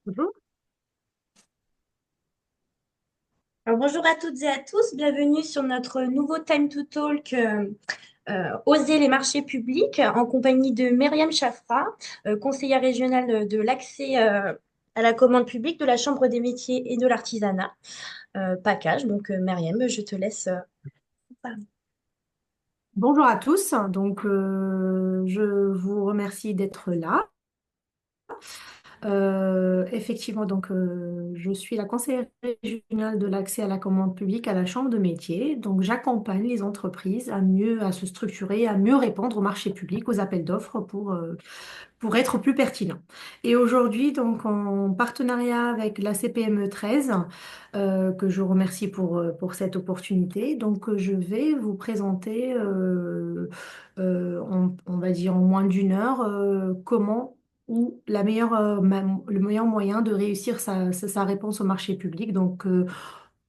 Bonjour. Alors, bonjour à toutes et à tous, bienvenue sur notre nouveau Time to Talk Oser les marchés publics en compagnie de Myriam Chafra, conseillère régionale de l'accès à la commande publique de la Chambre des métiers et de l'artisanat, PACAGE. Donc, Myriam, je te laisse parler. Bonjour à tous. Je vous remercie d'être là. Je suis la conseillère régionale de l'accès à la commande publique à la Chambre de métier. Donc, j'accompagne les entreprises à se structurer, à mieux répondre au marché public, aux appels d'offres pour être plus pertinent. Et aujourd'hui, donc, en partenariat avec la CPME 13, que je remercie pour cette opportunité, je vais vous présenter, on va dire en moins d'une heure, comment ou le meilleur moyen de réussir sa réponse au marché public.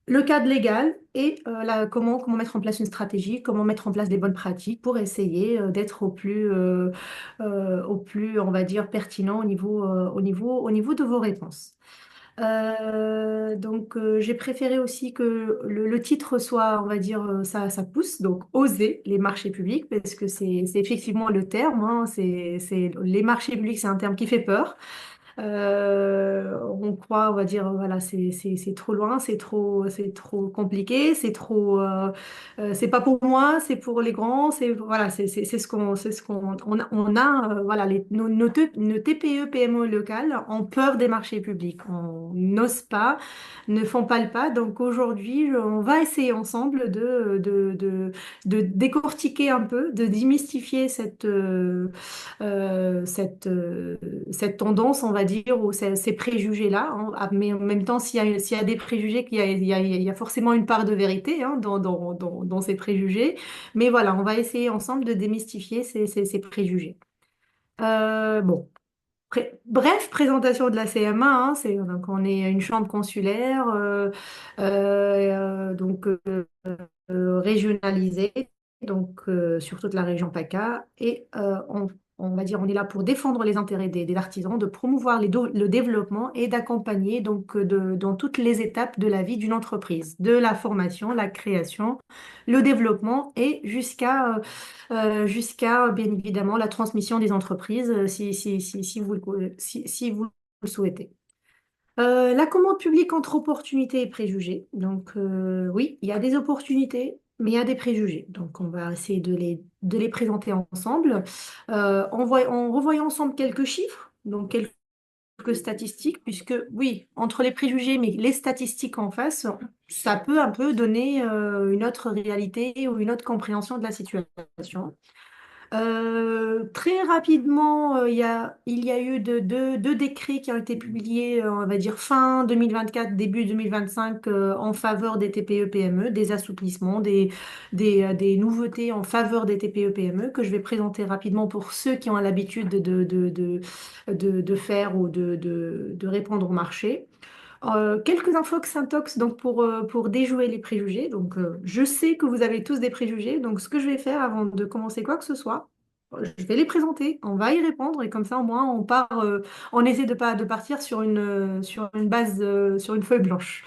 Le cadre légal et comment mettre en place une stratégie, comment mettre en place des bonnes pratiques pour essayer d'être au plus, on va dire, pertinent au niveau de vos réponses. J'ai préféré aussi que le titre soit, on va dire, ça pousse, donc oser les marchés publics, parce que c'est effectivement le terme, hein, les marchés publics, c'est un terme qui fait peur. On croit, on va dire, voilà, c'est trop loin, c'est trop compliqué, c'est pas pour moi, c'est pour les grands, voilà, on a, voilà, nos TPE, PME locales ont peur des marchés publics, on n'ose pas, ne font pas le pas. Donc aujourd'hui, on va essayer ensemble de décortiquer un peu, de démystifier cette tendance, on va dire, ou ces préjugés-là, hein. Mais en même temps, s'il y a des préjugés, il y a forcément une part de vérité, hein, dans ces préjugés. Mais voilà, on va essayer ensemble de démystifier ces préjugés. Bon. Bref, présentation de la CMA, hein, donc on est une chambre consulaire, régionalisée, sur toute la région PACA. On va dire, on est là pour défendre les intérêts des artisans, de promouvoir le développement et d'accompagner dans toutes les étapes de la vie d'une entreprise, de la formation, la création, le développement et jusqu'à, bien évidemment, la transmission des entreprises, si vous le souhaitez. La commande publique entre opportunités et préjugés. Oui, il y a des opportunités, mais il y a des préjugés. Donc, on va essayer de les présenter ensemble, en revoyant ensemble quelques chiffres, donc quelques statistiques, puisque oui, entre les préjugés, mais les statistiques en face, ça peut un peu donner une autre réalité ou une autre compréhension de la situation. Très rapidement, il y a eu deux décrets qui ont été publiés, on va dire fin 2024, début 2025, en faveur des TPE-PME, des assouplissements, des nouveautés en faveur des TPE-PME que je vais présenter rapidement pour ceux qui ont l'habitude de faire ou de répondre au marché. Quelques infos Xintox donc pour déjouer les préjugés. Je sais que vous avez tous des préjugés. Donc, ce que je vais faire avant de commencer quoi que ce soit, je vais les présenter. On va y répondre et comme ça, au moins, on essaie de partir sur une base, sur une feuille blanche.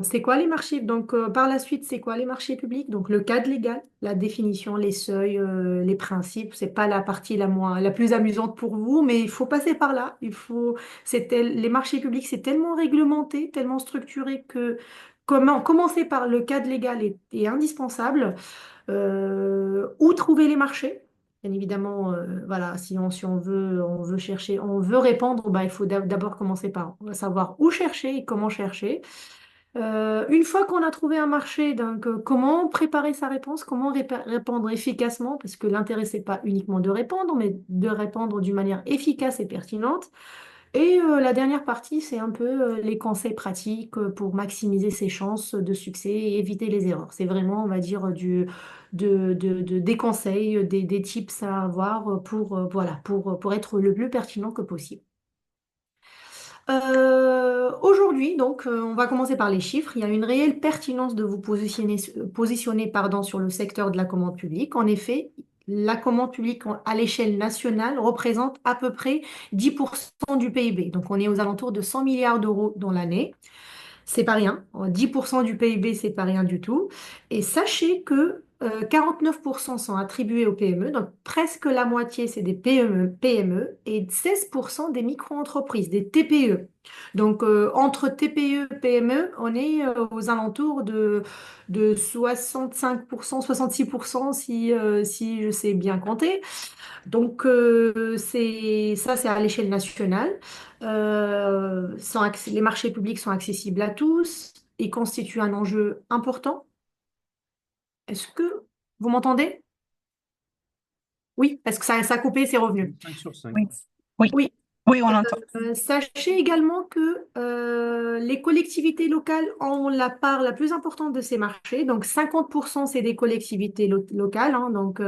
C'est quoi les marchés? Par la suite, c'est quoi les marchés publics? Donc, le cadre légal, la définition, les seuils, les principes. C'est pas la partie la plus amusante pour vous, mais il faut passer par là. Les marchés publics, c'est tellement réglementé, tellement structuré que commencer par le cadre légal est indispensable. Où trouver les marchés? Bien évidemment, voilà, si on veut chercher, on veut répondre, bah, il faut d'abord commencer par savoir où chercher et comment chercher. Une fois qu'on a trouvé un marché, comment préparer sa réponse, comment répondre efficacement, parce que l'intérêt, c'est pas uniquement de répondre, mais de répondre d'une manière efficace et pertinente. Et la dernière partie, c'est un peu les conseils pratiques pour maximiser ses chances de succès et éviter les erreurs. C'est vraiment, on va dire, des conseils, des tips à avoir voilà, pour être le plus pertinent que possible. Aujourd'hui, on va commencer par les chiffres. Il y a une réelle pertinence de vous positionner, pardon, sur le secteur de la commande publique. En effet, la commande publique à l'échelle nationale représente à peu près 10% du PIB. Donc, on est aux alentours de 100 milliards d'euros dans l'année. C'est pas rien. 10% du PIB, c'est pas rien du tout. Et sachez que 49% sont attribués aux PME, donc presque la moitié, c'est des PME et 16% des micro-entreprises, des TPE. Donc entre TPE et PME, on est aux alentours de 65%, 66% si je sais bien compter. Donc, c'est à l'échelle nationale. Les marchés publics sont accessibles à tous. Ils constituent un enjeu important. Est-ce que vous m'entendez? Oui, parce que ça a coupé, c'est revenu. 5 sur 5. Oui, oui, Oui. oui, on entend. Sachez également que les collectivités locales ont la part la plus importante de ces marchés. Donc 50% c'est des collectivités locales, hein, donc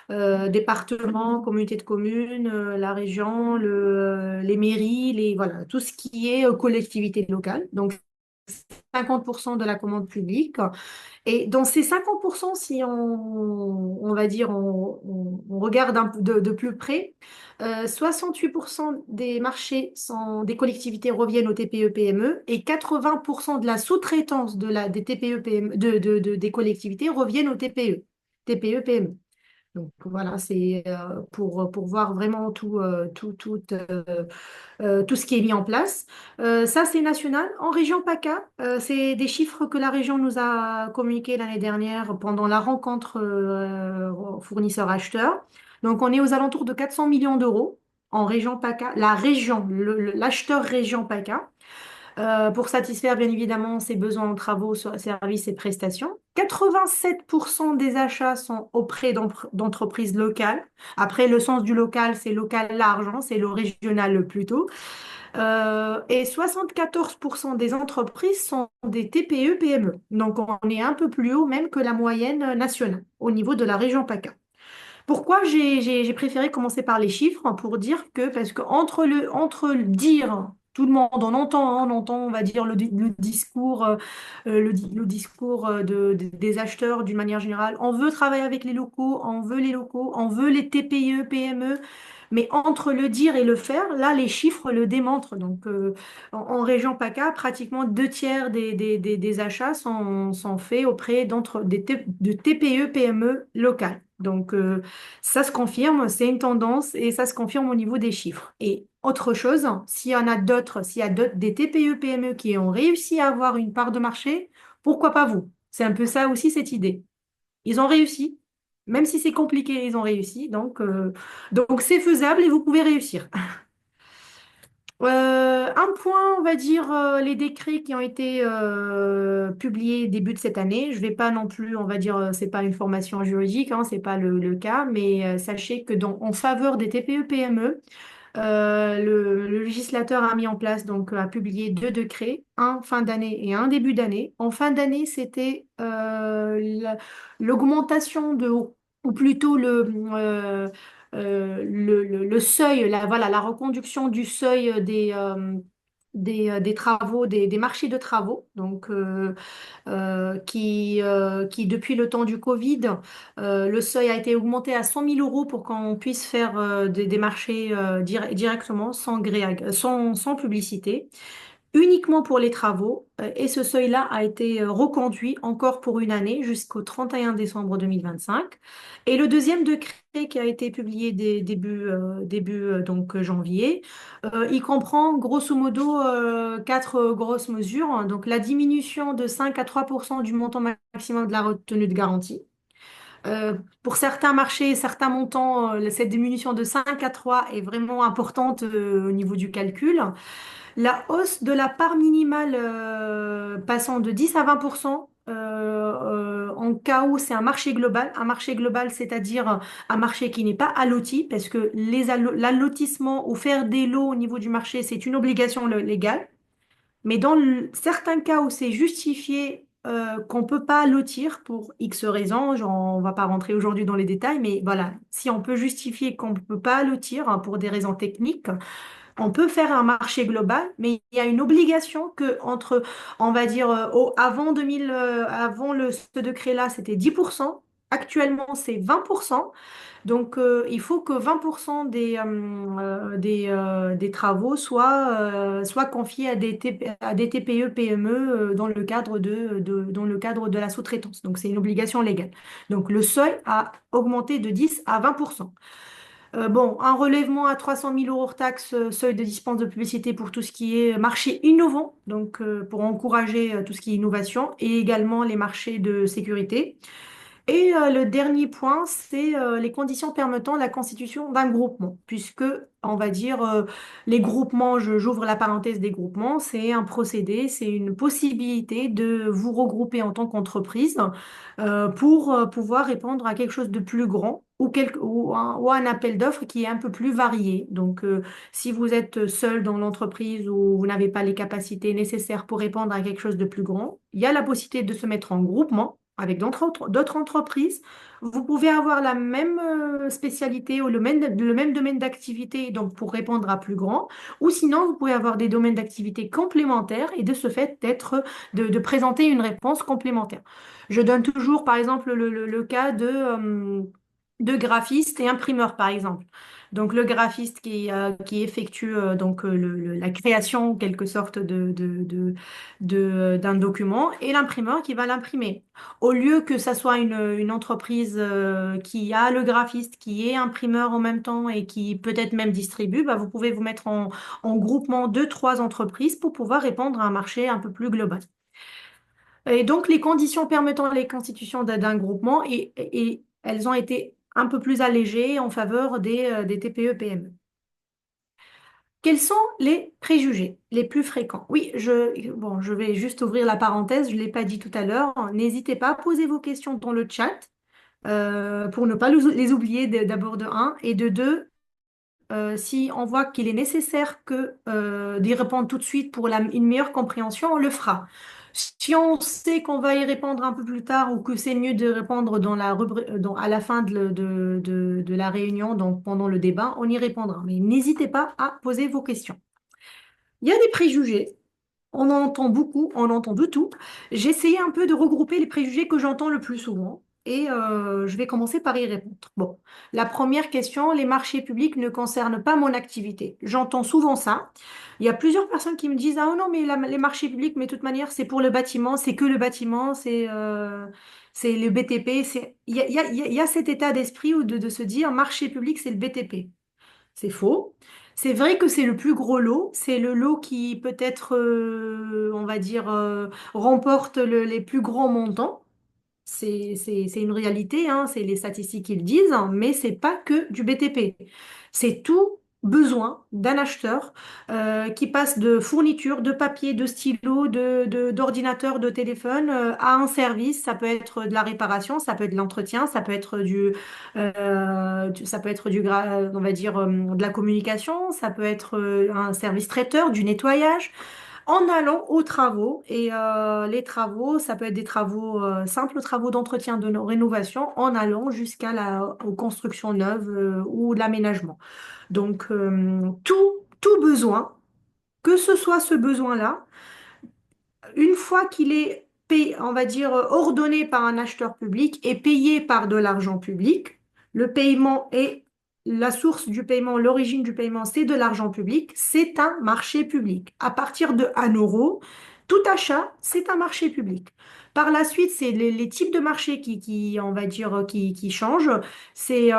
départements, communautés de communes, la région, les mairies, voilà, tout ce qui est collectivité locale. Donc 50% de la commande publique. Et dans ces 50%, si on va dire, on regarde de plus près, 68% des marchés des collectivités reviennent aux TPE-PME et 80% de la sous-traitance des TPE-PME, des collectivités reviennent aux TPE-PME. Donc voilà, c'est pour voir vraiment tout ce qui est mis en place. Ça, c'est national. En région PACA, c'est des chiffres que la région nous a communiqués l'année dernière pendant la rencontre fournisseurs-acheteurs. Donc, on est aux alentours de 400 millions d'euros en région PACA, la région, l'acheteur région PACA pour satisfaire bien évidemment ses besoins en travaux, services et prestations. 87% des achats sont auprès d'entreprises locales. Après, le sens du local, c'est local large, hein, c'est le régional plutôt. Et 74% des entreprises sont des TPE-PME. Donc, on est un peu plus haut même que la moyenne nationale au niveau de la région PACA. Pourquoi j'ai préféré commencer par les chiffres pour dire que, parce que entre le dire, tout le monde, on entend, on va dire, le discours, le discours des acheteurs d'une manière générale. On veut travailler avec les locaux, on veut les locaux, on veut les TPE, PME. Mais entre le dire et le faire, là, les chiffres le démontrent. Donc, en région PACA, pratiquement 2 tiers des achats sont faits auprès de TPE, PME locales. Donc, ça se confirme, c'est une tendance et ça se confirme au niveau des chiffres. Et autre chose, s'il y a d'autres, des TPE, PME qui ont réussi à avoir une part de marché, pourquoi pas vous? C'est un peu ça aussi cette idée. Ils ont réussi, même si c'est compliqué, ils ont réussi. Donc c'est faisable et vous pouvez réussir. Un point, on va dire, les décrets qui ont été publiés début de cette année. Je vais pas non plus, on va dire, c'est pas une formation juridique, hein, c'est pas le cas, mais sachez que en faveur des TPE-PME, le législateur a mis en place, donc a publié 2 décrets, un fin d'année et un début d'année. En fin d'année, c'était l'augmentation ou plutôt le seuil, voilà, la reconduction du seuil des travaux, des marchés de travaux, donc qui depuis le temps du Covid, le seuil a été augmenté à 100 000 euros pour qu'on puisse faire des marchés directement sans publicité uniquement pour les travaux et ce seuil-là a été reconduit encore pour une année jusqu'au 31 décembre 2025. Et le deuxième décret qui a été publié début janvier, il comprend grosso modo 4 grosses mesures. Donc la diminution de 5 à 3% du montant maximum de la retenue de garantie. Pour certains marchés, certains montants, cette diminution de 5 à 3 est vraiment importante au niveau du calcul. La hausse de la part minimale passant de 10 à 20% en cas où c'est un marché global. Un marché global, c'est-à-dire un marché qui n'est pas alloti, parce que l'allotissement ou faire des lots au niveau du marché, c'est une obligation légale. Mais dans certains cas où c'est justifié qu'on ne peut pas lotir pour X raisons, genre, on ne va pas rentrer aujourd'hui dans les détails, mais voilà, si on peut justifier qu'on ne peut pas lotir hein, pour des raisons techniques, on peut faire un marché global, mais il y a une obligation que on va dire, avant 2000, avant ce décret-là, c'était 10%. Actuellement, c'est 20%. Donc, il faut que 20% des travaux soient confiés à des TPE, PME dans le cadre de la sous-traitance. Donc, c'est une obligation légale. Donc, le seuil a augmenté de 10 à 20%. Bon, un relèvement à 300 000 euros hors taxe, seuil de dispense de publicité pour tout ce qui est marché innovant, donc pour encourager tout ce qui est innovation, et également les marchés de sécurité. Et le dernier point, c'est les conditions permettant la constitution d'un groupement, puisque, on va dire, les groupements, j'ouvre la parenthèse des groupements, c'est un procédé, c'est une possibilité de vous regrouper en tant qu'entreprise pour pouvoir répondre à quelque chose de plus grand ou un appel d'offres qui est un peu plus varié. Donc, si vous êtes seul dans l'entreprise ou vous n'avez pas les capacités nécessaires pour répondre à quelque chose de plus grand, il y a la possibilité de se mettre en groupement avec d'autres entreprises. Vous pouvez avoir la même spécialité ou le même domaine d'activité, donc pour répondre à plus grand, ou sinon vous pouvez avoir des domaines d'activité complémentaires et de ce fait de présenter une réponse complémentaire. Je donne toujours, par exemple, le cas de graphiste et imprimeur, par exemple. Donc, le graphiste qui effectue la création, en quelque sorte, d'un document et l'imprimeur qui va l'imprimer. Au lieu que ça soit une entreprise qui a le graphiste, qui est imprimeur en même temps et qui peut-être même distribue, bah, vous pouvez vous mettre en groupement de trois entreprises pour pouvoir répondre à un marché un peu plus global. Et donc, les conditions permettant la constitution d'un groupement, et elles ont été un peu plus allégées en faveur des TPE-PME. Quels sont les préjugés les plus fréquents? Oui, bon, je vais juste ouvrir la parenthèse, je ne l'ai pas dit tout à l'heure. N'hésitez pas à poser vos questions dans le chat pour ne pas les oublier d'abord de un. Et de deux, si on voit qu'il est nécessaire d'y répondre tout de suite pour une meilleure compréhension, on le fera. Si on sait qu'on va y répondre un peu plus tard ou que c'est mieux de répondre à la fin de la réunion, donc pendant le débat, on y répondra. Mais n'hésitez pas à poser vos questions. Il y a des préjugés. On en entend beaucoup, on entend de tout. J'ai essayé un peu de regrouper les préjugés que j'entends le plus souvent et je vais commencer par y répondre. Bon, la première question, les marchés publics ne concernent pas mon activité. J'entends souvent ça. Il y a plusieurs personnes qui me disent, ah non, mais les marchés publics, mais de toute manière, c'est pour le bâtiment, c'est que le bâtiment, c'est le BTP. Il y a cet état d'esprit de se dire, marché public, c'est le BTP. C'est faux. C'est vrai que c'est le plus gros lot. C'est le lot qui peut-être, on va dire, remporte les plus grands montants. C'est une réalité, hein, c'est les statistiques qui le disent, hein, mais c'est pas que du BTP. C'est tout besoin d'un acheteur qui passe de fourniture, de papier, de stylo, d'ordinateur, de téléphone à un service. Ça peut être de la réparation, ça peut être de l'entretien, ça peut être on va dire, de la communication, ça peut être un service traiteur, du nettoyage en allant aux travaux. Et les travaux, ça peut être des travaux, simples travaux d'entretien, de rénovation, en allant aux constructions neuves ou de l'aménagement. Donc, tout besoin, que ce soit ce besoin-là, une fois qu'il est payé, on va dire, ordonné par un acheteur public et payé par de l'argent public, le paiement est la source du paiement, l'origine du paiement, c'est de l'argent public, c'est un marché public. À partir de 1 euro, tout achat, c'est un marché public. Par la suite, c'est les types de marchés on va dire, qui changent. C'est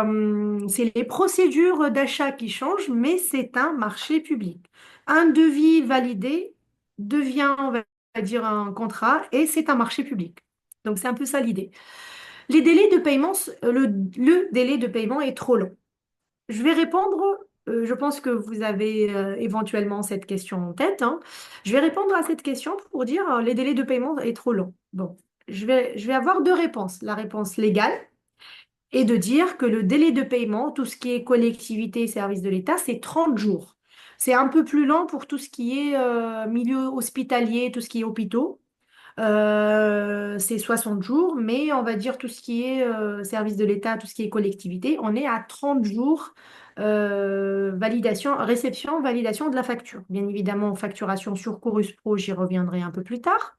les procédures d'achat qui changent, mais c'est un marché public. Un devis validé devient, on va dire, un contrat et c'est un marché public. Donc, c'est un peu ça l'idée. Les délais de paiement, le délai de paiement est trop long. Je vais répondre, je pense que vous avez éventuellement cette question en tête, hein. Je vais répondre à cette question pour dire les délais de paiement est trop long. Bon, je vais avoir deux réponses. La réponse légale est de dire que le délai de paiement, tout ce qui est collectivité et services de l'État, c'est 30 jours. C'est un peu plus lent pour tout ce qui est milieu hospitalier, tout ce qui est hôpitaux. C'est 60 jours, mais on va dire tout ce qui est service de l'État, tout ce qui est collectivité, on est à 30 jours validation, réception, validation de la facture. Bien évidemment, facturation sur Chorus Pro, j'y reviendrai un peu plus tard.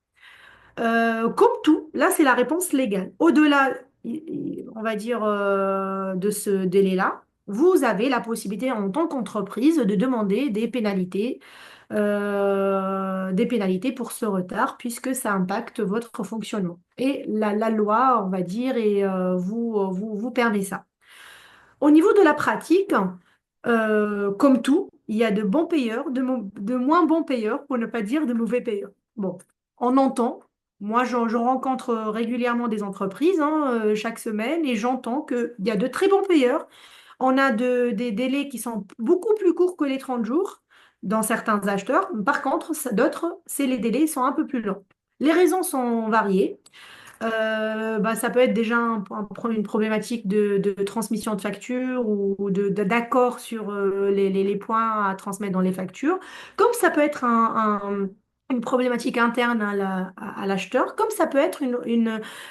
Comme tout, là, c'est la réponse légale. Au-delà, on va dire, de ce délai-là, vous avez la possibilité en tant qu'entreprise de demander des pénalités pour ce retard puisque ça impacte votre fonctionnement. Et la loi, on va dire, vous permet ça. Au niveau de la pratique, comme tout, il y a de bons payeurs, de moins bons payeurs, pour ne pas dire de mauvais payeurs. Bon, on entend. Moi, je rencontre régulièrement des entreprises chaque semaine et j'entends qu'il y a de très bons payeurs. On a des délais qui sont beaucoup plus courts que les 30 jours dans certains acheteurs. Par contre, d'autres, c'est les délais sont un peu plus longs. Les raisons sont variées. Ça peut être déjà une problématique de transmission de factures ou d'accord sur les points à transmettre dans les factures, comme ça peut être une problématique interne à l'acheteur, comme ça peut être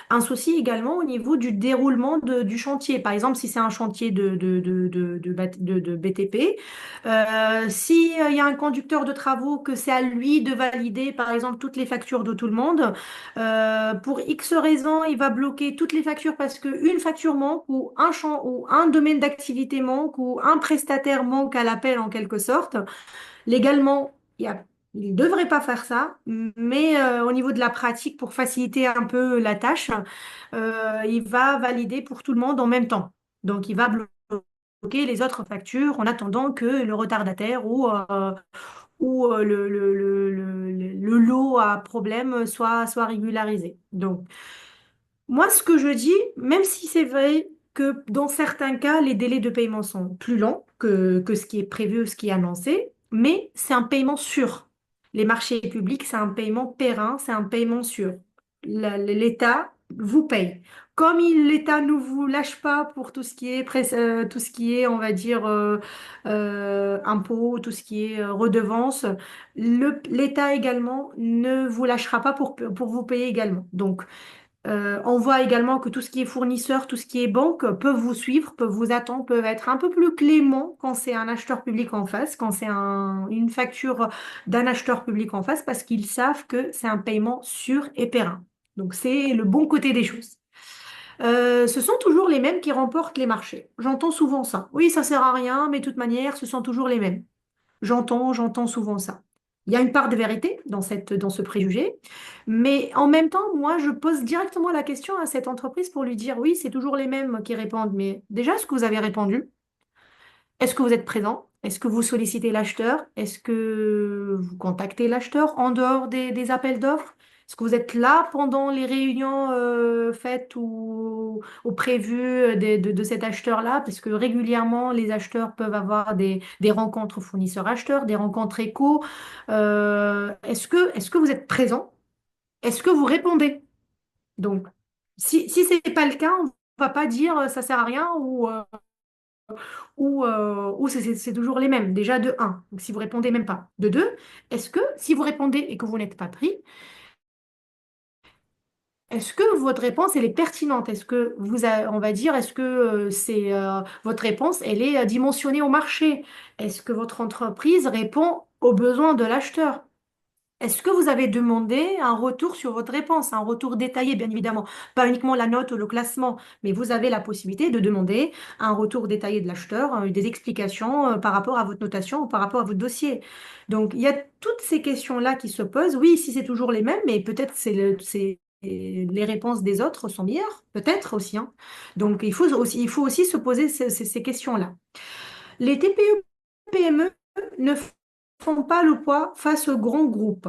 un souci également au niveau du déroulement du chantier. Par exemple, si c'est un chantier de BTP, si, il y a un conducteur de travaux que c'est à lui de valider, par exemple, toutes les factures de tout le monde, pour X raisons, il va bloquer toutes les factures parce qu'une facture manque ou un champ ou un domaine d'activité manque ou un prestataire manque à l'appel en quelque sorte. Légalement, il ne devrait pas faire ça, mais au niveau de la pratique, pour faciliter un peu la tâche, il va valider pour tout le monde en même temps. Donc, il va bloquer les autres factures en attendant que le retardataire ou le lot à problème soit régularisé. Donc, moi, ce que je dis, même si c'est vrai que dans certains cas, les délais de paiement sont plus longs que ce qui est prévu, ce qui est annoncé, mais c'est un paiement sûr. Les marchés publics, c'est un paiement périn, c'est un paiement sûr. L'État vous paye. Comme l'État ne vous lâche pas pour tout ce qui est, tout ce qui est, on va dire, impôts, tout ce qui est redevance, l'État également ne vous lâchera pas pour vous payer également. Donc, on voit également que tout ce qui est fournisseur, tout ce qui est banque peuvent vous suivre, peuvent vous attendre, peuvent être un peu plus cléments quand c'est un acheteur public en face, quand c'est une facture d'un acheteur public en face, parce qu'ils savent que c'est un paiement sûr et périn. Donc c'est le bon côté des choses. Ce sont toujours les mêmes qui remportent les marchés. J'entends souvent ça. Oui, ça sert à rien, mais de toute manière, ce sont toujours les mêmes. J'entends souvent ça. Il y a une part de vérité dans ce préjugé, mais en même temps, moi, je pose directement la question à cette entreprise pour lui dire, oui, c'est toujours les mêmes qui répondent, mais déjà, est-ce que vous avez répondu? Est-ce que vous êtes présent? Est-ce que vous sollicitez l'acheteur? Est-ce que vous contactez l'acheteur en dehors des appels d'offres? Est-ce que vous êtes là pendant les réunions faites ou prévues de cet acheteur-là? Parce que régulièrement, les acheteurs peuvent avoir des rencontres fournisseurs-acheteurs, des rencontres éco. Est-ce que vous êtes présent? Est-ce que vous répondez? Donc, si ce n'est pas le cas, on ne va pas dire ça sert à rien ou c'est toujours les mêmes, déjà de un. Donc, si vous répondez même pas. De 2, est-ce que si vous répondez et que vous n'êtes pas pris, est-ce que votre réponse, elle est pertinente? Est-ce que on va dire, est-ce que votre réponse, elle est dimensionnée au marché? Est-ce que votre entreprise répond aux besoins de l'acheteur? Est-ce que vous avez demandé un retour sur votre réponse, un retour détaillé, bien évidemment, pas uniquement la note ou le classement, mais vous avez la possibilité de demander un retour détaillé de l'acheteur, des explications par rapport à votre notation ou par rapport à votre dossier. Donc, il y a toutes ces questions-là qui se posent. Oui, si c'est toujours les mêmes, mais peut-être les réponses des autres sont meilleures, peut-être aussi, hein. Donc, il faut aussi se poser ces questions-là. Les TPE-PME ne font pas le poids face aux grands groupes.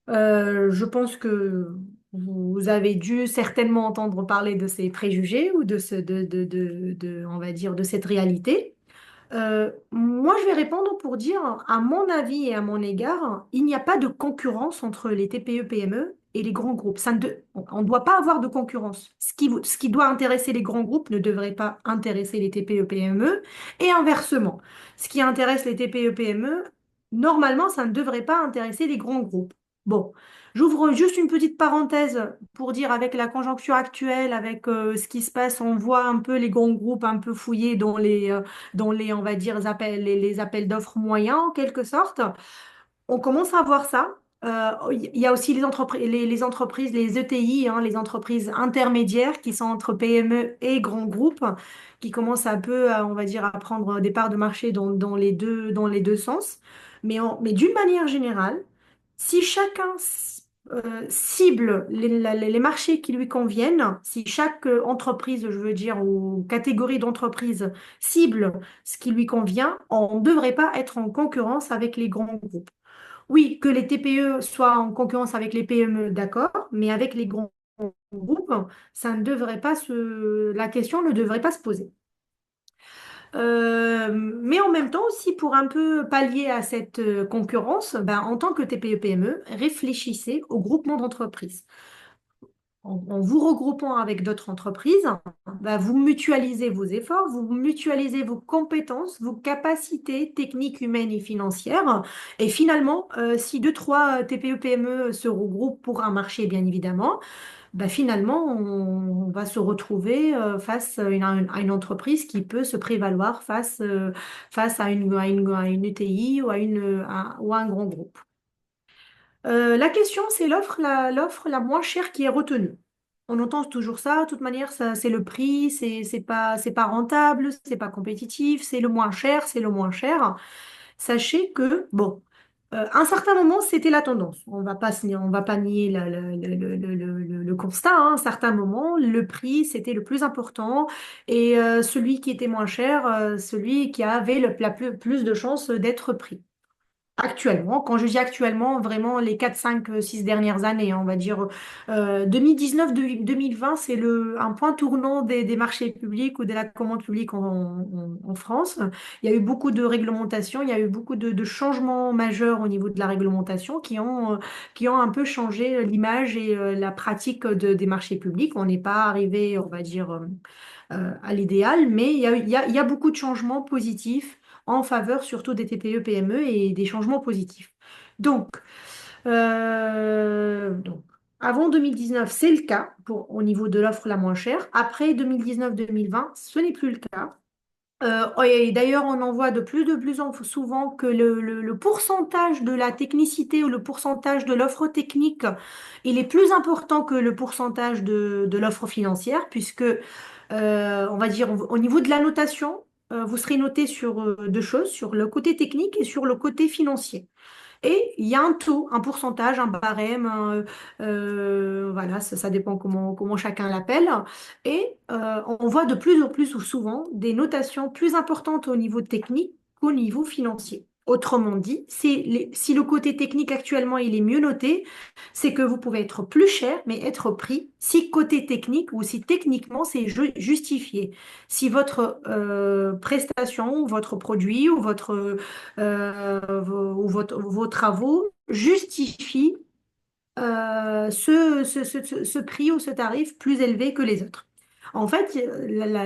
Je pense que vous avez dû certainement entendre parler de ces préjugés ou on va dire, de cette réalité. Moi, je vais répondre pour dire, à mon avis et à mon égard, il n'y a pas de concurrence entre les TPE-PME et les grands groupes. On ne doit pas avoir de concurrence. Ce qui doit intéresser les grands groupes ne devrait pas intéresser les TPE-PME et inversement. Ce qui intéresse les TPE-PME, normalement, ça ne devrait pas intéresser les grands groupes. Bon, j'ouvre juste une petite parenthèse pour dire avec la conjoncture actuelle, avec ce qui se passe, on voit un peu les grands groupes un peu fouillés dans les, on va dire, les appels d'offres moyens, en quelque sorte. On commence à voir ça. il y a aussi les entreprises, les ETI, hein, les entreprises intermédiaires qui sont entre PME et grands groupes, qui commencent un peu, on va dire, à prendre des parts de marché dans les deux sens. Mais d'une manière générale, si chacun cible les marchés qui lui conviennent, si chaque entreprise, je veux dire, ou catégorie d'entreprise cible ce qui lui convient, on ne devrait pas être en concurrence avec les grands groupes. Oui, que les TPE soient en concurrence avec les PME, d'accord, mais avec les grands groupes, ça ne devrait pas la question ne devrait pas se poser. Mais en même temps aussi, pour un peu pallier à cette concurrence, ben, en tant que TPE-PME, réfléchissez au groupement d'entreprises. En vous regroupant avec d'autres entreprises, bah, vous mutualisez vos efforts, vous mutualisez vos compétences, vos capacités techniques, humaines et financières. Et finalement, si deux, trois TPE-PME se regroupent pour un marché, bien évidemment, bah, finalement, on va se retrouver face à une entreprise qui peut se prévaloir face à une ETI ou ou à un grand groupe. La question, c'est l'offre la moins chère qui est retenue. On entend toujours ça. De toute manière, ça, c'est le prix, c'est pas rentable, c'est pas compétitif, c'est le moins cher, c'est le moins cher. Sachez que, bon, à un certain moment, c'était la tendance. On va pas nier le constat, hein. À un certain moment, le prix, c'était le plus important et celui qui était moins cher, celui qui avait plus de chances d'être pris. Actuellement, quand je dis actuellement, vraiment les 4 5 6 dernières années, hein, on va dire 2019-2020, c'est un point tournant des marchés publics ou de la commande publique en France. Il y a eu beaucoup de réglementations, il y a eu beaucoup de changements majeurs au niveau de la réglementation qui ont un peu changé l'image et la pratique des marchés publics. On n'est pas arrivé, on va dire, à l'idéal, mais il y a beaucoup de changements positifs en faveur surtout des TPE-PME et des changements positifs. Donc, donc, avant 2019, c'est le cas au niveau de l'offre la moins chère. Après 2019-2020, ce n'est plus le cas. Et d'ailleurs, on en voit de plus en souvent que le pourcentage de la technicité ou le pourcentage de l'offre technique, il est plus important que le pourcentage de l'offre financière, puisque, on va dire, au niveau de la notation, vous serez noté sur deux choses, sur le côté technique et sur le côté financier. Et il y a un taux, un pourcentage, un barème, voilà, ça dépend comment chacun l'appelle. Et on voit de plus en plus ou souvent des notations plus importantes au niveau technique qu'au niveau financier. Autrement dit, si le côté technique actuellement il est mieux noté, c'est que vous pouvez être plus cher, mais être pris si côté technique ou si techniquement c'est justifié. Si votre prestation, votre produit ou vos travaux justifient ce prix ou ce tarif plus élevé que les autres. En fait,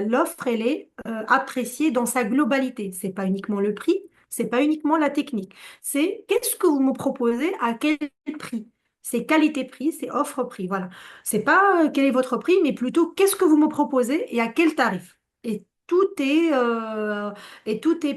l'offre, elle est appréciée dans sa globalité. C'est pas uniquement le prix, c'est pas uniquement la technique. C'est qu'est-ce que vous me proposez à quel prix? C'est qualité-prix, c'est offre-prix. Voilà. C'est pas quel est votre prix, mais plutôt qu'est-ce que vous me proposez et à quel tarif. Et tout est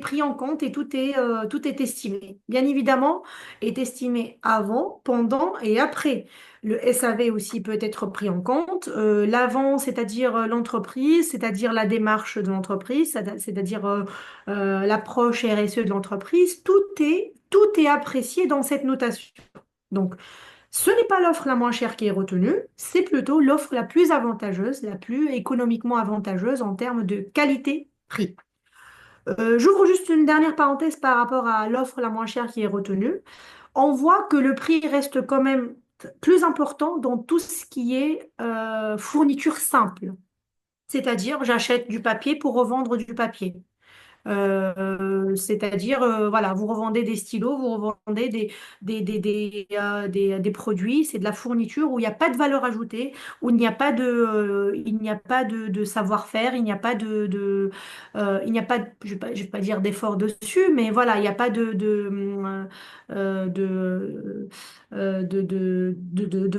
pris en compte et tout est estimé. Bien évidemment, est estimé avant, pendant et après. Le SAV aussi peut être pris en compte. L'avant, c'est-à-dire l'entreprise, c'est-à-dire la démarche de l'entreprise, c'est-à-dire l'approche RSE de l'entreprise. Tout est apprécié dans cette notation. Donc, ce n'est pas l'offre la moins chère qui est retenue, c'est plutôt l'offre la plus avantageuse, la plus économiquement avantageuse en termes de qualité-prix. J'ouvre juste une dernière parenthèse par rapport à l'offre la moins chère qui est retenue. On voit que le prix reste quand même plus important dans tout ce qui est fourniture simple. C'est-à-dire, j'achète du papier pour revendre du papier. C'est-à-dire, voilà, vous revendez des stylos, vous revendez des produits, c'est de la fourniture où il n'y a pas de valeur ajoutée, où il n'y a pas de savoir-faire, il n'y a pas il n'y a pas, je vais pas dire d'effort dessus, mais voilà, il n'y a pas de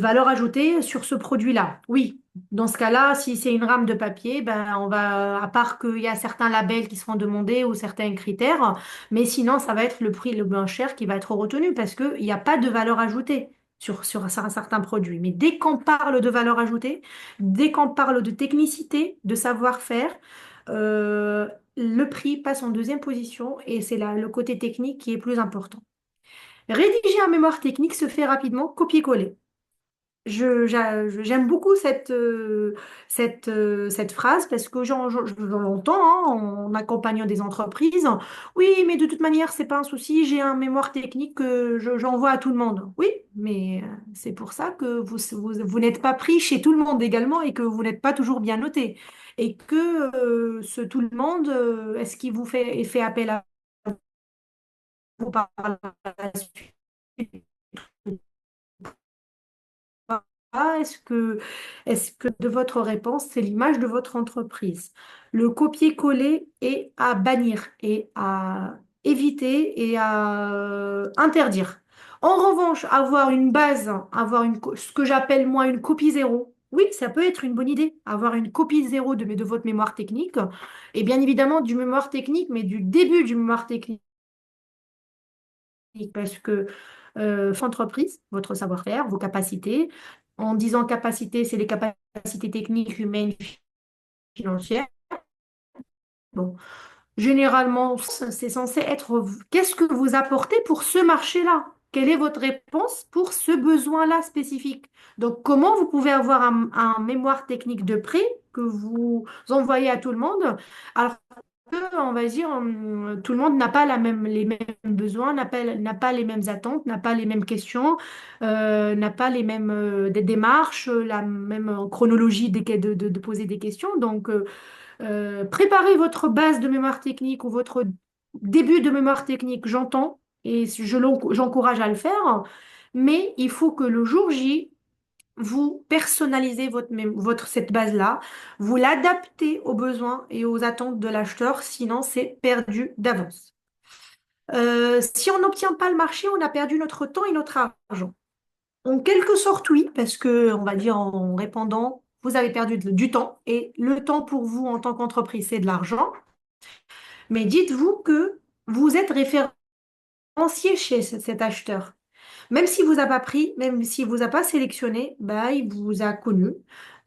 valeur ajoutée sur ce produit-là. Oui. Dans ce cas-là, si c'est une rame de papier, ben on va, à part qu'il y a certains labels qui seront demandés ou certains critères, mais sinon, ça va être le prix le moins cher qui va être retenu parce qu'il n'y a pas de valeur ajoutée sur un certain produit. Mais dès qu'on parle de valeur ajoutée, dès qu'on parle de technicité, de savoir-faire, euh, le prix passe en deuxième position et c'est là le côté technique qui est plus important. Rédiger un mémoire technique se fait rapidement, copier-coller. J'aime beaucoup cette phrase parce que j'en l'entends hein, en accompagnant des entreprises. Oui, mais de toute manière, c'est pas un souci. J'ai un mémoire technique que j'envoie à tout le monde. Oui, mais c'est pour ça que vous n'êtes pas pris chez tout le monde également et que vous n'êtes pas toujours bien noté. Et que ce tout le monde, est-ce qu'il vous fait appel à vous par la suite? Ah, est-ce que de votre réponse, c'est l'image de votre entreprise? Le copier-coller est à bannir et à éviter et à interdire. En revanche, avoir une base, ce que j'appelle moi une copie zéro, oui, ça peut être une bonne idée. Avoir une copie zéro de votre mémoire technique et bien évidemment du mémoire technique, mais du début du mémoire technique parce que votre entreprise, votre savoir-faire, vos capacités, en disant capacité, c'est les capacités techniques, humaines, financières. Bon, généralement, c'est censé être qu'est-ce que vous apportez pour ce marché-là? Quelle est votre réponse pour ce besoin-là spécifique? Donc, comment vous pouvez avoir un mémoire technique de prêt que vous envoyez à tout le monde, alors que, on va dire, tout le monde n'a pas les mêmes besoins, n'a pas les mêmes attentes, n'a pas les mêmes questions, n'a pas les mêmes des démarches, la même chronologie de poser des questions. Donc, préparez votre base de mémoire technique ou votre début de mémoire technique, j'entends, et j'encourage à le faire, mais il faut que le jour J, vous personnalisez cette base-là, vous l'adaptez aux besoins et aux attentes de l'acheteur, sinon c'est perdu d'avance. Si on n'obtient pas le marché, on a perdu notre temps et notre argent. En quelque sorte, oui, parce que, on va dire en répondant, vous avez perdu du temps et le temps pour vous en tant qu'entreprise, c'est de l'argent. Mais dites-vous que vous êtes référencié chez cet acheteur. Même s'il vous a pas pris, même s'il vous a pas sélectionné, bah, il vous a connu.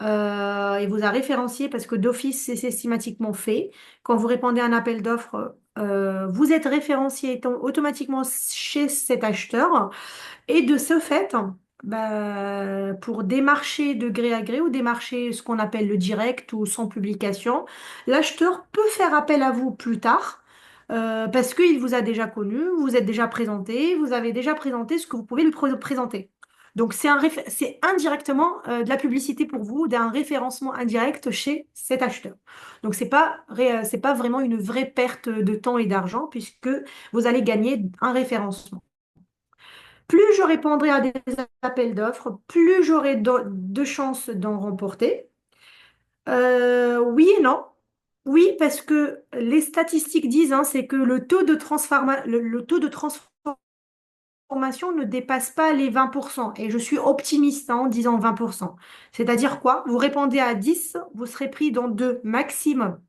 Il vous a référencié parce que d'office, c'est systématiquement fait. Quand vous répondez à un appel d'offres, vous êtes référencié automatiquement chez cet acheteur. Et de ce fait, bah, pour des marchés de gré à gré ou des marchés, ce qu'on appelle le direct ou sans publication, l'acheteur peut faire appel à vous plus tard parce qu'il vous a déjà connu, vous êtes déjà présenté, vous avez déjà présenté ce que vous pouvez lui présenter. Donc, c'est indirectement de la publicité pour vous, d'un référencement indirect chez cet acheteur. Donc, c'est pas vraiment une vraie perte de temps et d'argent puisque vous allez gagner un référencement. Plus je répondrai à des appels d'offres, plus j'aurai de chances d'en remporter. Oui et non. Oui, parce que les statistiques disent, hein, c'est que le taux de transformation ne dépasse pas les 20%. Et je suis optimiste hein, en disant 20%. C'est-à-dire quoi? Vous répondez à 10, vous serez pris dans 2 maximum.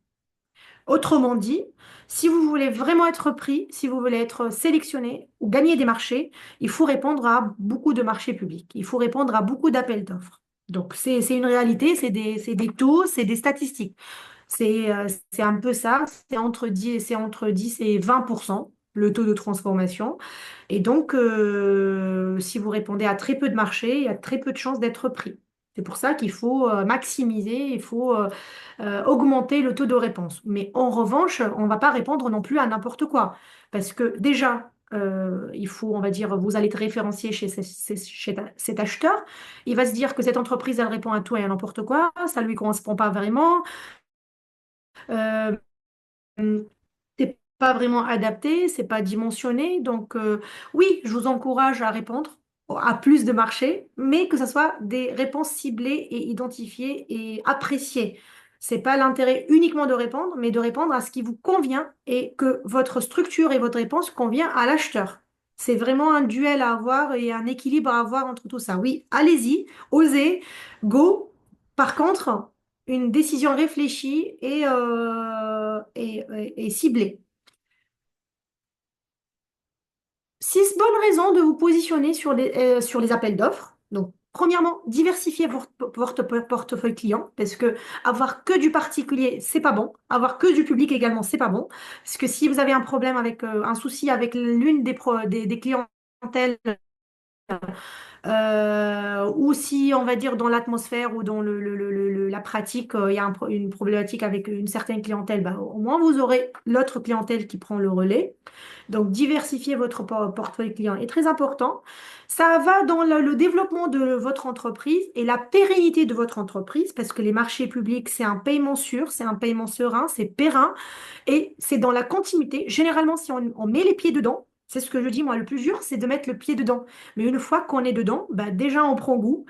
Autrement dit, si vous voulez vraiment être pris, si vous voulez être sélectionné ou gagner des marchés, il faut répondre à beaucoup de marchés publics. Il faut répondre à beaucoup d'appels d'offres. Donc, c'est une réalité, c'est des taux, c'est des statistiques. C'est un peu ça, c'est entre 10 et 20% le taux de transformation. Et donc, si vous répondez à très peu de marchés, il y a très peu de chances d'être pris. C'est pour ça qu'il faut maximiser, il faut augmenter le taux de réponse. Mais en revanche, on ne va pas répondre non plus à n'importe quoi. Parce que déjà, il faut, on va dire, vous allez être référencié chez cet acheteur. Il va se dire que cette entreprise, elle répond à tout et à n'importe quoi. Ça ne lui correspond pas vraiment. Euh, c'est pas vraiment adapté, c'est pas dimensionné. Donc, oui, je vous encourage à répondre à plus de marchés, mais que ce soit des réponses ciblées et identifiées et appréciées. C'est pas l'intérêt uniquement de répondre, mais de répondre à ce qui vous convient et que votre structure et votre réponse convient à l'acheteur. C'est vraiment un duel à avoir et un équilibre à avoir entre tout ça. Oui, allez-y, osez, go. Par contre, une décision réfléchie et ciblée. Six bonnes raisons de vous positionner sur les appels d'offres. Donc, premièrement, diversifier votre portefeuille client parce que avoir que du particulier, c'est pas bon. Avoir que du public également, c'est pas bon. Parce que si vous avez un problème avec un souci avec l'une des clientèles ou si on va dire dans l'atmosphère ou dans la pratique, il y a une problématique avec une certaine clientèle, bah, au moins vous aurez l'autre clientèle qui prend le relais. Donc, diversifier votre portefeuille client est très important. Ça va dans le développement de votre entreprise et la pérennité de votre entreprise, parce que les marchés publics, c'est un paiement sûr, c'est un paiement serein, c'est périn et c'est dans la continuité. Généralement, si on met les pieds dedans, c'est ce que je dis, moi, le plus dur, c'est de mettre le pied dedans. Mais une fois qu'on est dedans, bah, déjà, on prend goût.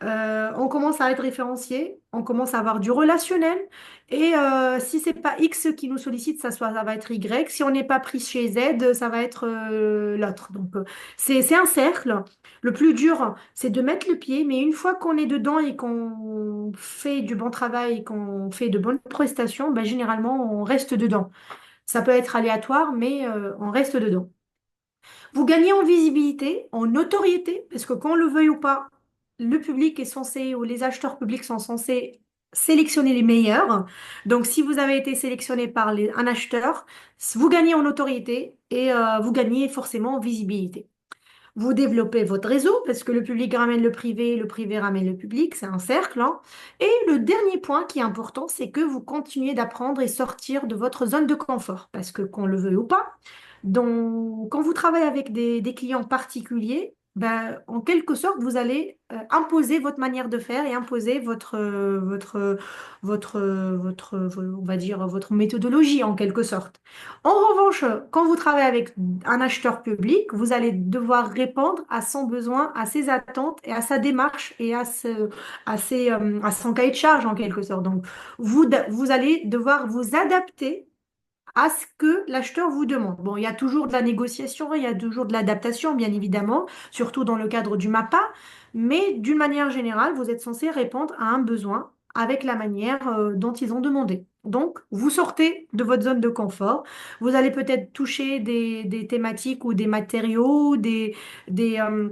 On commence à être référencié, on commence à avoir du relationnel. Et si c'est pas X qui nous sollicite, ça va être Y. Si on n'est pas pris chez Z, ça va être l'autre. Donc, c'est un cercle. Le plus dur, c'est de mettre le pied. Mais une fois qu'on est dedans et qu'on fait du bon travail, et qu'on fait de bonnes prestations, bah, généralement, on reste dedans. Ça peut être aléatoire, mais on reste dedans. Vous gagnez en visibilité, en notoriété, parce que qu'on le veuille ou pas, le public est censé, ou les acheteurs publics sont censés sélectionner les meilleurs. Donc, si vous avez été sélectionné par un acheteur, vous gagnez en notoriété et vous gagnez forcément en visibilité. Vous développez votre réseau parce que le public ramène le privé ramène le public, c'est un cercle, hein. Et le dernier point qui est important, c'est que vous continuez d'apprendre et sortir de votre zone de confort parce que qu'on le veuille ou pas, quand vous travaillez avec des clients particuliers, ben, en quelque sorte, vous allez imposer votre manière de faire et imposer on va dire, votre méthodologie en quelque sorte. En revanche, quand vous travaillez avec un acheteur public, vous allez devoir répondre à son besoin, à ses attentes et à sa démarche et à son cahier de charge en quelque sorte. Donc, vous allez devoir vous adapter à ce que l'acheteur vous demande. Bon, il y a toujours de la négociation, il y a toujours de l'adaptation, bien évidemment, surtout dans le cadre du MAPA, mais d'une manière générale, vous êtes censé répondre à un besoin avec la manière dont ils ont demandé. Donc, vous sortez de votre zone de confort. Vous allez peut-être toucher des thématiques ou des matériaux, des, euh,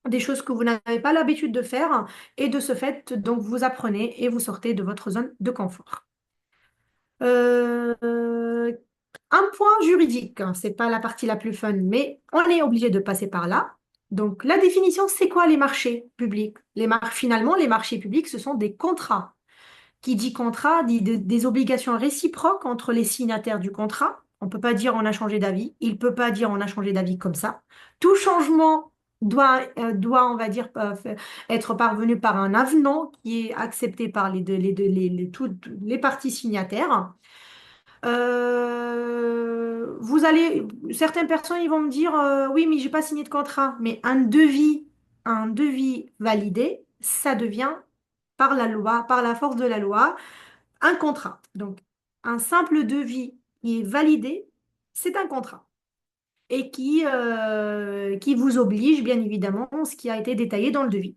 des choses que vous n'avez pas l'habitude de faire. Et de ce fait, donc, vous apprenez et vous sortez de votre zone de confort. Euh, un point juridique, hein, c'est pas la partie la plus fun, mais on est obligé de passer par là. Donc, la définition, c'est quoi les marchés publics? Finalement, les marchés publics, ce sont des contrats. Qui dit contrat dit des obligations réciproques entre les signataires du contrat. On ne peut pas dire on a changé d'avis. Il ne peut pas dire on a changé d'avis comme ça. Tout changement on va dire, être parvenu par un avenant qui est accepté par toutes les parties signataires. Certaines personnes, ils vont me dire, oui, mais j'ai pas signé de contrat. Mais un devis validé, ça devient par la loi, par la force de la loi, un contrat. Donc, un simple devis qui est validé, c'est un contrat et qui vous oblige, bien évidemment, ce qui a été détaillé dans le devis.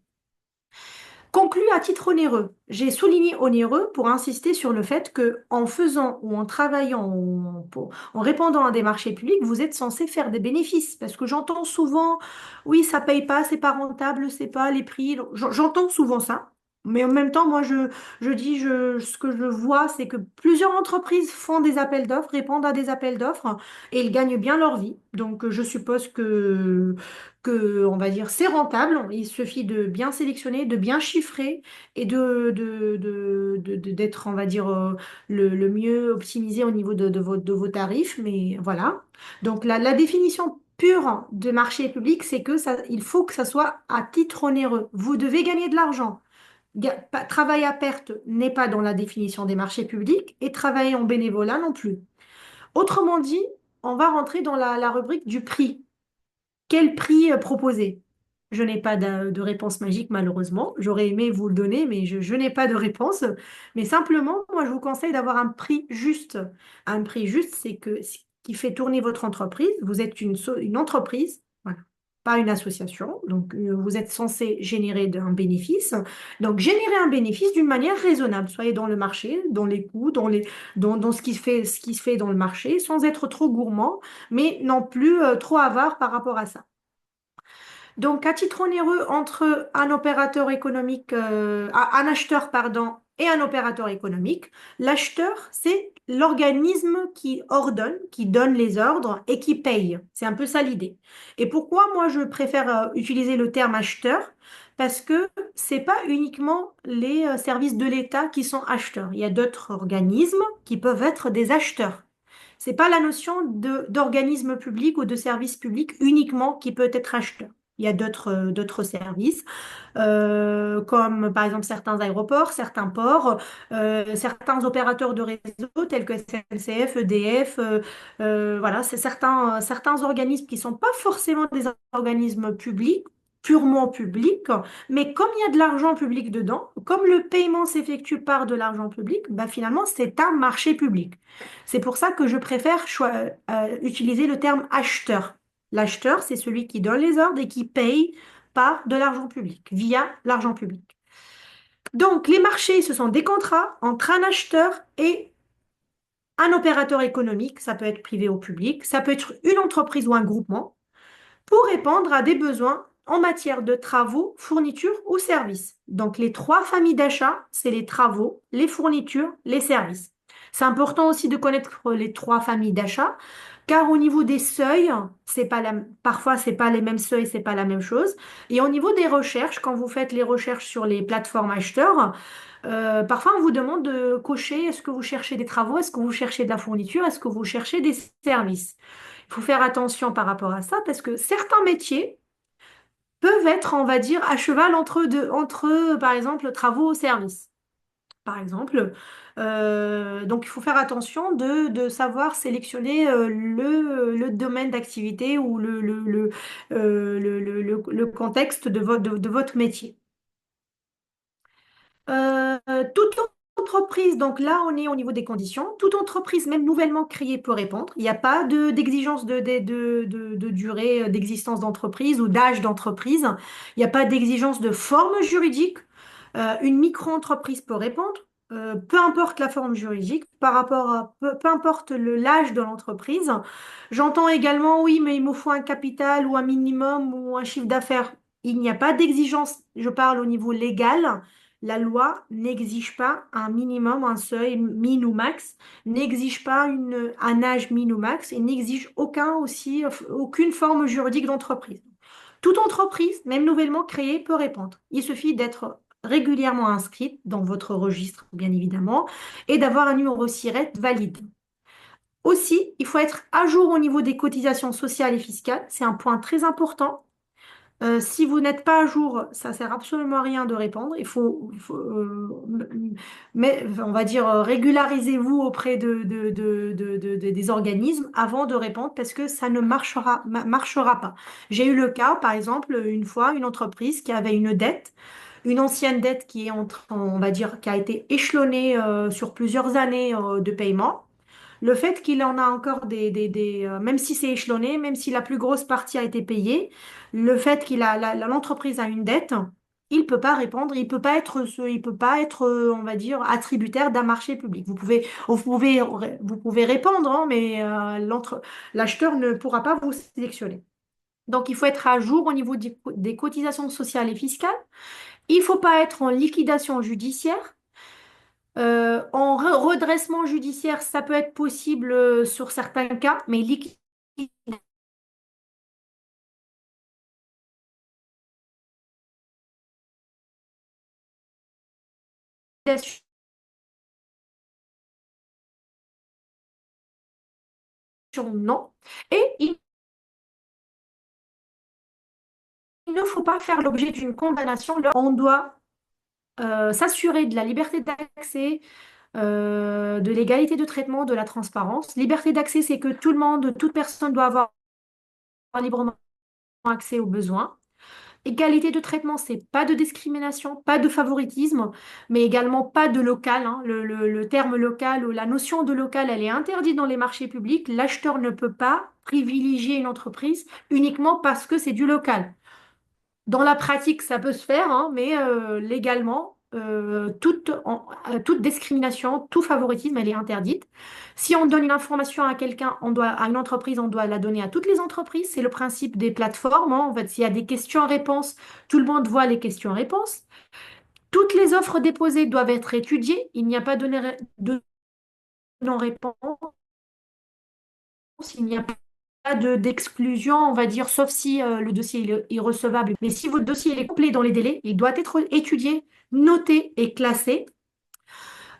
Conclu à titre onéreux. J'ai souligné onéreux pour insister sur le fait que en faisant ou en travaillant en répondant à des marchés publics, vous êtes censé faire des bénéfices. Parce que j'entends souvent, oui, ça paye pas, c'est pas rentable, c'est pas les prix. J'entends souvent ça. Mais en même temps, moi, je dis, ce que je vois, c'est que plusieurs entreprises font des appels d'offres, répondent à des appels d'offres et ils gagnent bien leur vie. Donc, je suppose on va dire, c'est rentable. Il suffit de bien sélectionner, de bien chiffrer et d'être, on va dire, le mieux optimisé au niveau de vos tarifs. Mais voilà. Donc, la définition pure de marché public, c'est que il faut que ça soit à titre onéreux. Vous devez gagner de l'argent. Travail à perte n'est pas dans la définition des marchés publics et travailler en bénévolat non plus. Autrement dit, on va rentrer dans la rubrique du prix. Quel prix proposer? Je n'ai pas de réponse magique, malheureusement. J'aurais aimé vous le donner, mais je n'ai pas de réponse. Mais simplement, moi, je vous conseille d'avoir un prix juste. Un prix juste, c'est que ce qui fait tourner votre entreprise. Vous êtes une entreprise. Voilà. pas une association. Donc, vous êtes censé générer un bénéfice. Donc, générer un bénéfice d'une manière raisonnable. Soyez dans le marché, dans les coûts, dans ce qui se fait dans le marché, sans être trop gourmand, mais non plus trop avare par rapport à ça. Donc, à titre onéreux entre un opérateur économique, un acheteur, pardon, et un opérateur économique, l'acheteur, c'est l'organisme qui ordonne, qui donne les ordres et qui paye. C'est un peu ça l'idée. Et pourquoi moi je préfère utiliser le terme acheteur? Parce que c'est pas uniquement les services de l'État qui sont acheteurs. Il y a d'autres organismes qui peuvent être des acheteurs. C'est pas la notion d'organisme public ou de service public uniquement qui peut être acheteur. Il y a d'autres services, comme par exemple certains aéroports, certains ports, certains opérateurs de réseau tels que SNCF, EDF. Voilà, c'est certains organismes qui sont pas forcément des organismes publics, purement publics, mais comme il y a de l'argent public dedans, comme le paiement s'effectue par de l'argent public, bah finalement c'est un marché public. C'est pour ça que je préfère utiliser le terme acheteur. L'acheteur, c'est celui qui donne les ordres et qui paye par de l'argent public, via l'argent public. Donc, les marchés, ce sont des contrats entre un acheteur et un opérateur économique, ça peut être privé ou public, ça peut être une entreprise ou un groupement, pour répondre à des besoins en matière de travaux, fournitures ou services. Donc, les trois familles d'achat, c'est les travaux, les fournitures, les services. C'est important aussi de connaître les trois familles d'achat, car au niveau des seuils, parfois c'est pas les mêmes seuils, c'est pas la même chose. Et au niveau des recherches, quand vous faites les recherches sur les plateformes acheteurs, parfois on vous demande de cocher, est-ce que vous cherchez des travaux, est-ce que vous cherchez de la fourniture, est-ce que vous cherchez des services. Il faut faire attention par rapport à ça parce que certains métiers peuvent être, on va dire, à cheval entre par exemple, travaux ou services. Par exemple, donc il faut faire attention de savoir sélectionner le domaine d'activité ou le contexte de votre métier. Euh, toute entreprise, donc là on est au niveau des conditions, toute entreprise, même nouvellement créée, peut répondre. Il n'y a pas d'exigence de durée d'existence d'entreprise ou d'âge d'entreprise. Il n'y a pas d'exigence de forme juridique. Une micro-entreprise peut répondre, peu importe la forme juridique, peu importe l'âge de l'entreprise. J'entends également, oui, mais il me faut un capital ou un minimum ou un chiffre d'affaires. Il n'y a pas d'exigence, je parle au niveau légal. La loi n'exige pas un minimum, un seuil min ou max, n'exige pas un âge min ou max et n'exige aucune forme juridique d'entreprise. Toute entreprise, même nouvellement créée, peut répondre. Il suffit d'être régulièrement inscrite dans votre registre, bien évidemment, et d'avoir un numéro SIRET valide. Aussi, il faut être à jour au niveau des cotisations sociales et fiscales. C'est un point très important. Si vous n'êtes pas à jour, ça sert absolument à rien de répondre. Mais on va dire, régularisez-vous auprès des organismes avant de répondre parce que ça ne marchera pas. J'ai eu le cas, par exemple, une fois, une entreprise qui avait une dette, une ancienne dette qui est on va dire, qui a été échelonnée sur plusieurs années de paiement. Le fait qu'il en a encore même si c'est échelonné, même si la plus grosse partie a été payée, le fait l'entreprise a une dette, il peut pas répondre, il peut pas être, on va dire, attributaire d'un marché public. Vous pouvez répondre, hein, mais l'acheteur ne pourra pas vous sélectionner. Donc, il faut être à jour au niveau des cotisations sociales et fiscales. Il faut pas être en liquidation judiciaire. Redressement judiciaire, ça peut être possible sur certains cas, mais liquidation, non. Et il ne faut pas faire l'objet d'une condamnation. On doit s'assurer de la liberté d'accès, de l'égalité de traitement, de la transparence. Liberté d'accès, c'est que tout le monde, toute personne doit avoir librement accès aux besoins. Égalité de traitement, c'est pas de discrimination, pas de favoritisme, mais également pas de local, hein. Le terme local ou la notion de local, elle est interdite dans les marchés publics. L'acheteur ne peut pas privilégier une entreprise uniquement parce que c'est du local. Dans la pratique, ça peut se faire, hein, mais légalement, toute discrimination, tout favoritisme, elle est interdite. Si on donne une information à quelqu'un, à une entreprise, on doit la donner à toutes les entreprises. C'est le principe des plateformes, hein. En fait, s'il y a des questions-réponses, tout le monde voit les questions-réponses. Toutes les offres déposées doivent être étudiées. Il n'y a pas de non-réponse. Il n'y a pas d'exclusion, on va dire, sauf si le dossier est irrecevable. Mais si votre dossier il est complet dans les délais, il doit être étudié, noté et classé.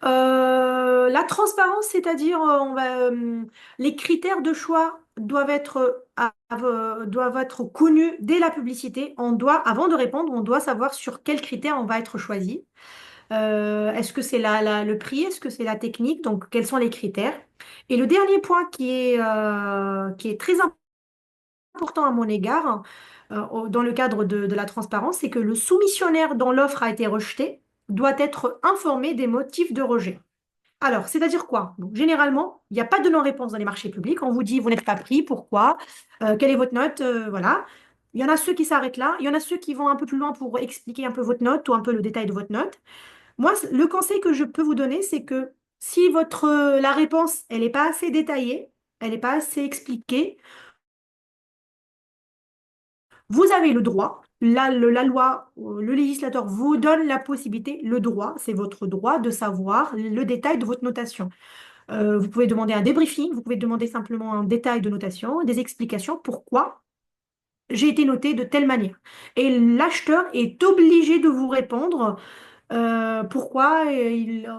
La transparence, c'est-à-dire les critères de choix doivent être connus dès la publicité. Avant de répondre, on doit savoir sur quels critères on va être choisi. Est-ce que c'est le prix? Est-ce que c'est la technique? Donc, quels sont les critères? Et le dernier point qui est très important à mon égard, dans le cadre de la transparence, c'est que le soumissionnaire dont l'offre a été rejetée doit être informé des motifs de rejet. Alors, c'est-à-dire quoi? Donc, généralement, il n'y a pas de non-réponse dans les marchés publics. On vous dit, vous n'êtes pas pris, pourquoi? Quelle est votre note? Voilà. Il y en a ceux qui s'arrêtent là. Il y en a ceux qui vont un peu plus loin pour expliquer un peu votre note ou un peu le détail de votre note. Moi, le conseil que je peux vous donner, c'est que si la réponse, elle n'est pas assez détaillée, elle n'est pas assez expliquée, vous avez le droit, la loi, le législateur vous donne la possibilité, le droit, c'est votre droit de savoir le détail de votre notation. Vous pouvez demander un débriefing, vous pouvez demander simplement un détail de notation, des explications pourquoi j'ai été noté de telle manière. Et l'acheteur est obligé de vous répondre pourquoi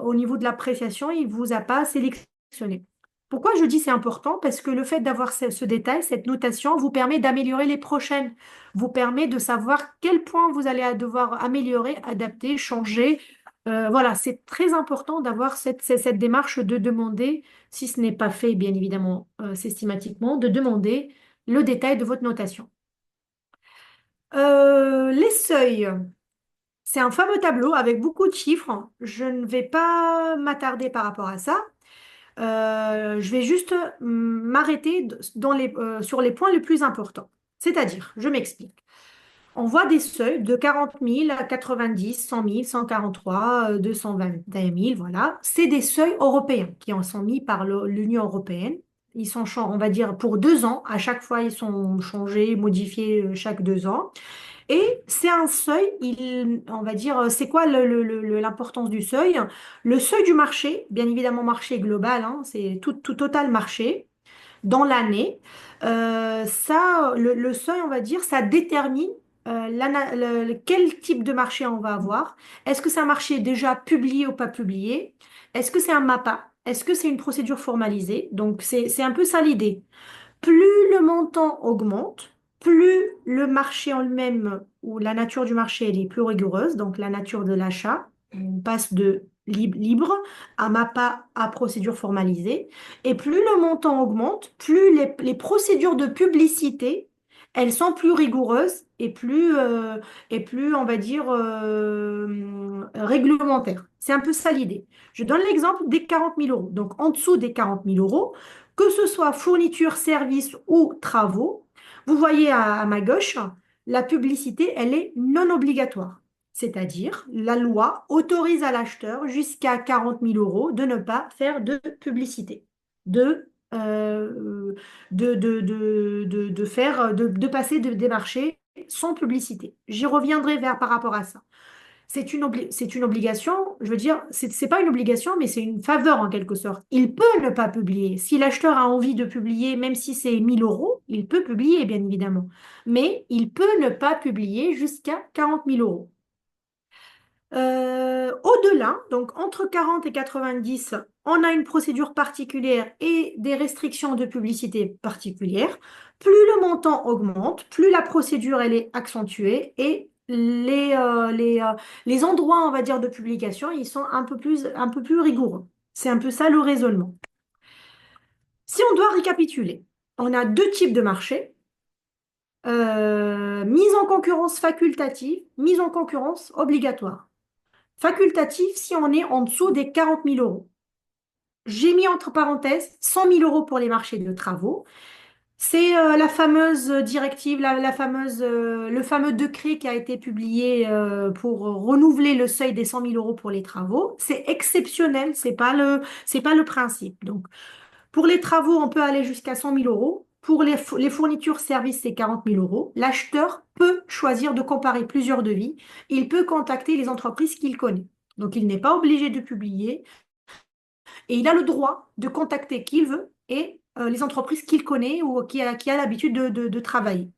au niveau de l'appréciation, il ne vous a pas sélectionné. Pourquoi je dis c'est important? Parce que le fait d'avoir ce détail, cette notation, vous permet d'améliorer les prochaines, vous permet de savoir quel point vous allez devoir améliorer, adapter, changer. Voilà, c'est très important d'avoir cette démarche de demander, si ce n'est pas fait, bien évidemment, systématiquement, de demander le détail de votre notation. Les seuils. C'est un fameux tableau avec beaucoup de chiffres. Je ne vais pas m'attarder par rapport à ça. Je vais juste m'arrêter sur les points les plus importants. C'est-à-dire, je m'explique. On voit des seuils de 40 000 à 90, 100 000, 143, 221 000, voilà. C'est des seuils européens qui en sont mis par l'Union européenne. Ils sont, on va dire, pour 2 ans. À chaque fois, ils sont changés, modifiés chaque 2 ans. Et c'est un seuil, on va dire, c'est quoi l'importance du seuil? Le seuil du marché, bien évidemment marché global, hein, c'est tout total marché dans l'année. Le seuil, on va dire, ça détermine quel type de marché on va avoir. Est-ce que c'est un marché déjà publié ou pas publié? Est-ce que c'est un MAPA? Est-ce que c'est une procédure formalisée? Donc c'est un peu ça l'idée. Plus le montant augmente, plus le marché en lui-même ou la nature du marché elle est plus rigoureuse, donc la nature de l'achat, on passe de libre à MAPA à procédure formalisée. Et plus le montant augmente, plus les procédures de publicité, elles sont plus rigoureuses et plus on va dire, réglementaires. C'est un peu ça l'idée. Je donne l'exemple des 40 000 euros. Donc en dessous des 40 000 euros, que ce soit fourniture, service ou travaux, vous voyez à ma gauche, la publicité, elle est non obligatoire. C'est-à-dire, la loi autorise à l'acheteur jusqu'à 40 000 euros de ne pas faire de publicité, de passer des marchés sans publicité. J'y reviendrai par rapport à ça. C'est une obligation, je veux dire, c'est pas une obligation, mais c'est une faveur en quelque sorte. Il peut ne pas publier. Si l'acheteur a envie de publier, même si c'est 1 000 euros, il peut publier, bien évidemment. Mais il peut ne pas publier jusqu'à 40 000 euros. Au-delà, donc entre 40 et 90, on a une procédure particulière et des restrictions de publicité particulières. Plus le montant augmente, plus la procédure elle est accentuée et les endroits, on va dire, de publication, ils sont un peu plus rigoureux. C'est un peu ça le raisonnement. Si on doit récapituler, on a deux types de marchés. Mise en concurrence facultative, mise en concurrence obligatoire. Facultative si on est en dessous des 40 000 euros. J'ai mis entre parenthèses 100 000 euros pour les marchés de travaux. C'est la fameuse directive, le fameux décret qui a été publié pour renouveler le seuil des 100 000 euros pour les travaux. C'est exceptionnel, c'est pas le principe. Donc, pour les travaux, on peut aller jusqu'à 100 000 euros. Pour les fournitures services, c'est 40 000 euros. L'acheteur peut choisir de comparer plusieurs devis. Il peut contacter les entreprises qu'il connaît. Donc, il n'est pas obligé de publier et il a le droit de contacter qui il veut et les entreprises qu'il connaît ou qui a l'habitude de travailler.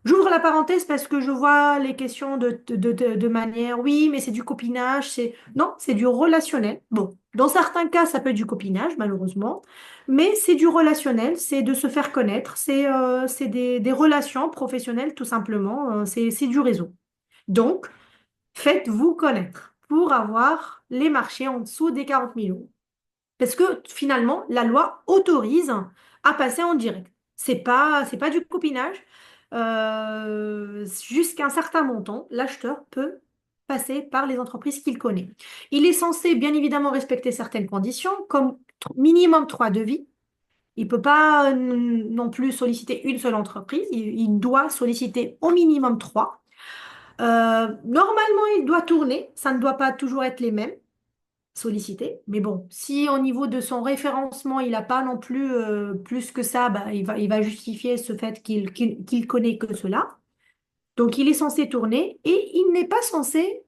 J'ouvre la parenthèse parce que je vois les questions de manière, oui, mais c'est du copinage, non, c'est du relationnel. Bon, dans certains cas, ça peut être du copinage, malheureusement, mais c'est du relationnel, c'est de se faire connaître, c'est des relations professionnelles, tout simplement, c'est du réseau. Donc, faites-vous connaître pour avoir les marchés en dessous des 40 000 euros. Parce que finalement, la loi autorise à passer en direct. C'est pas du copinage. Jusqu'à un certain montant, l'acheteur peut passer par les entreprises qu'il connaît. Il est censé bien évidemment respecter certaines conditions, comme minimum 3 devis. Il ne peut pas non plus solliciter une seule entreprise. Il doit solliciter au minimum 3. Normalement, il doit tourner. Ça ne doit pas toujours être les mêmes sollicité. Mais bon, si au niveau de son référencement, il n'a pas non plus plus que ça, bah, il va justifier ce fait qu'il connaît que cela. Donc, il est censé tourner et il n'est pas censé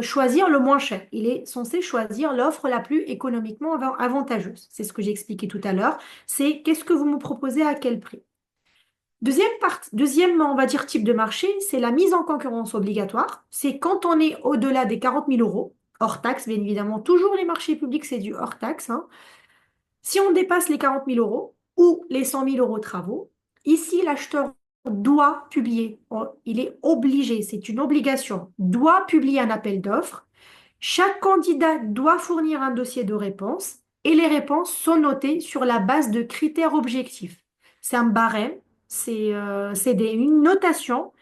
choisir le moins cher. Il est censé choisir l'offre la plus économiquement avantageuse. C'est ce que j'ai expliqué tout à l'heure. C'est qu'est-ce que vous me proposez à quel prix? Deuxième, on va dire, type de marché, c'est la mise en concurrence obligatoire. C'est quand on est au-delà des 40 000 euros, hors taxe, bien évidemment. Toujours les marchés publics, c'est du hors taxe, hein. Si on dépasse les 40 000 euros ou les 100 000 euros travaux, ici, l'acheteur doit publier. Il est obligé, c'est une obligation, doit publier un appel d'offres. Chaque candidat doit fournir un dossier de réponse et les réponses sont notées sur la base de critères objectifs. C'est un barème, une notation.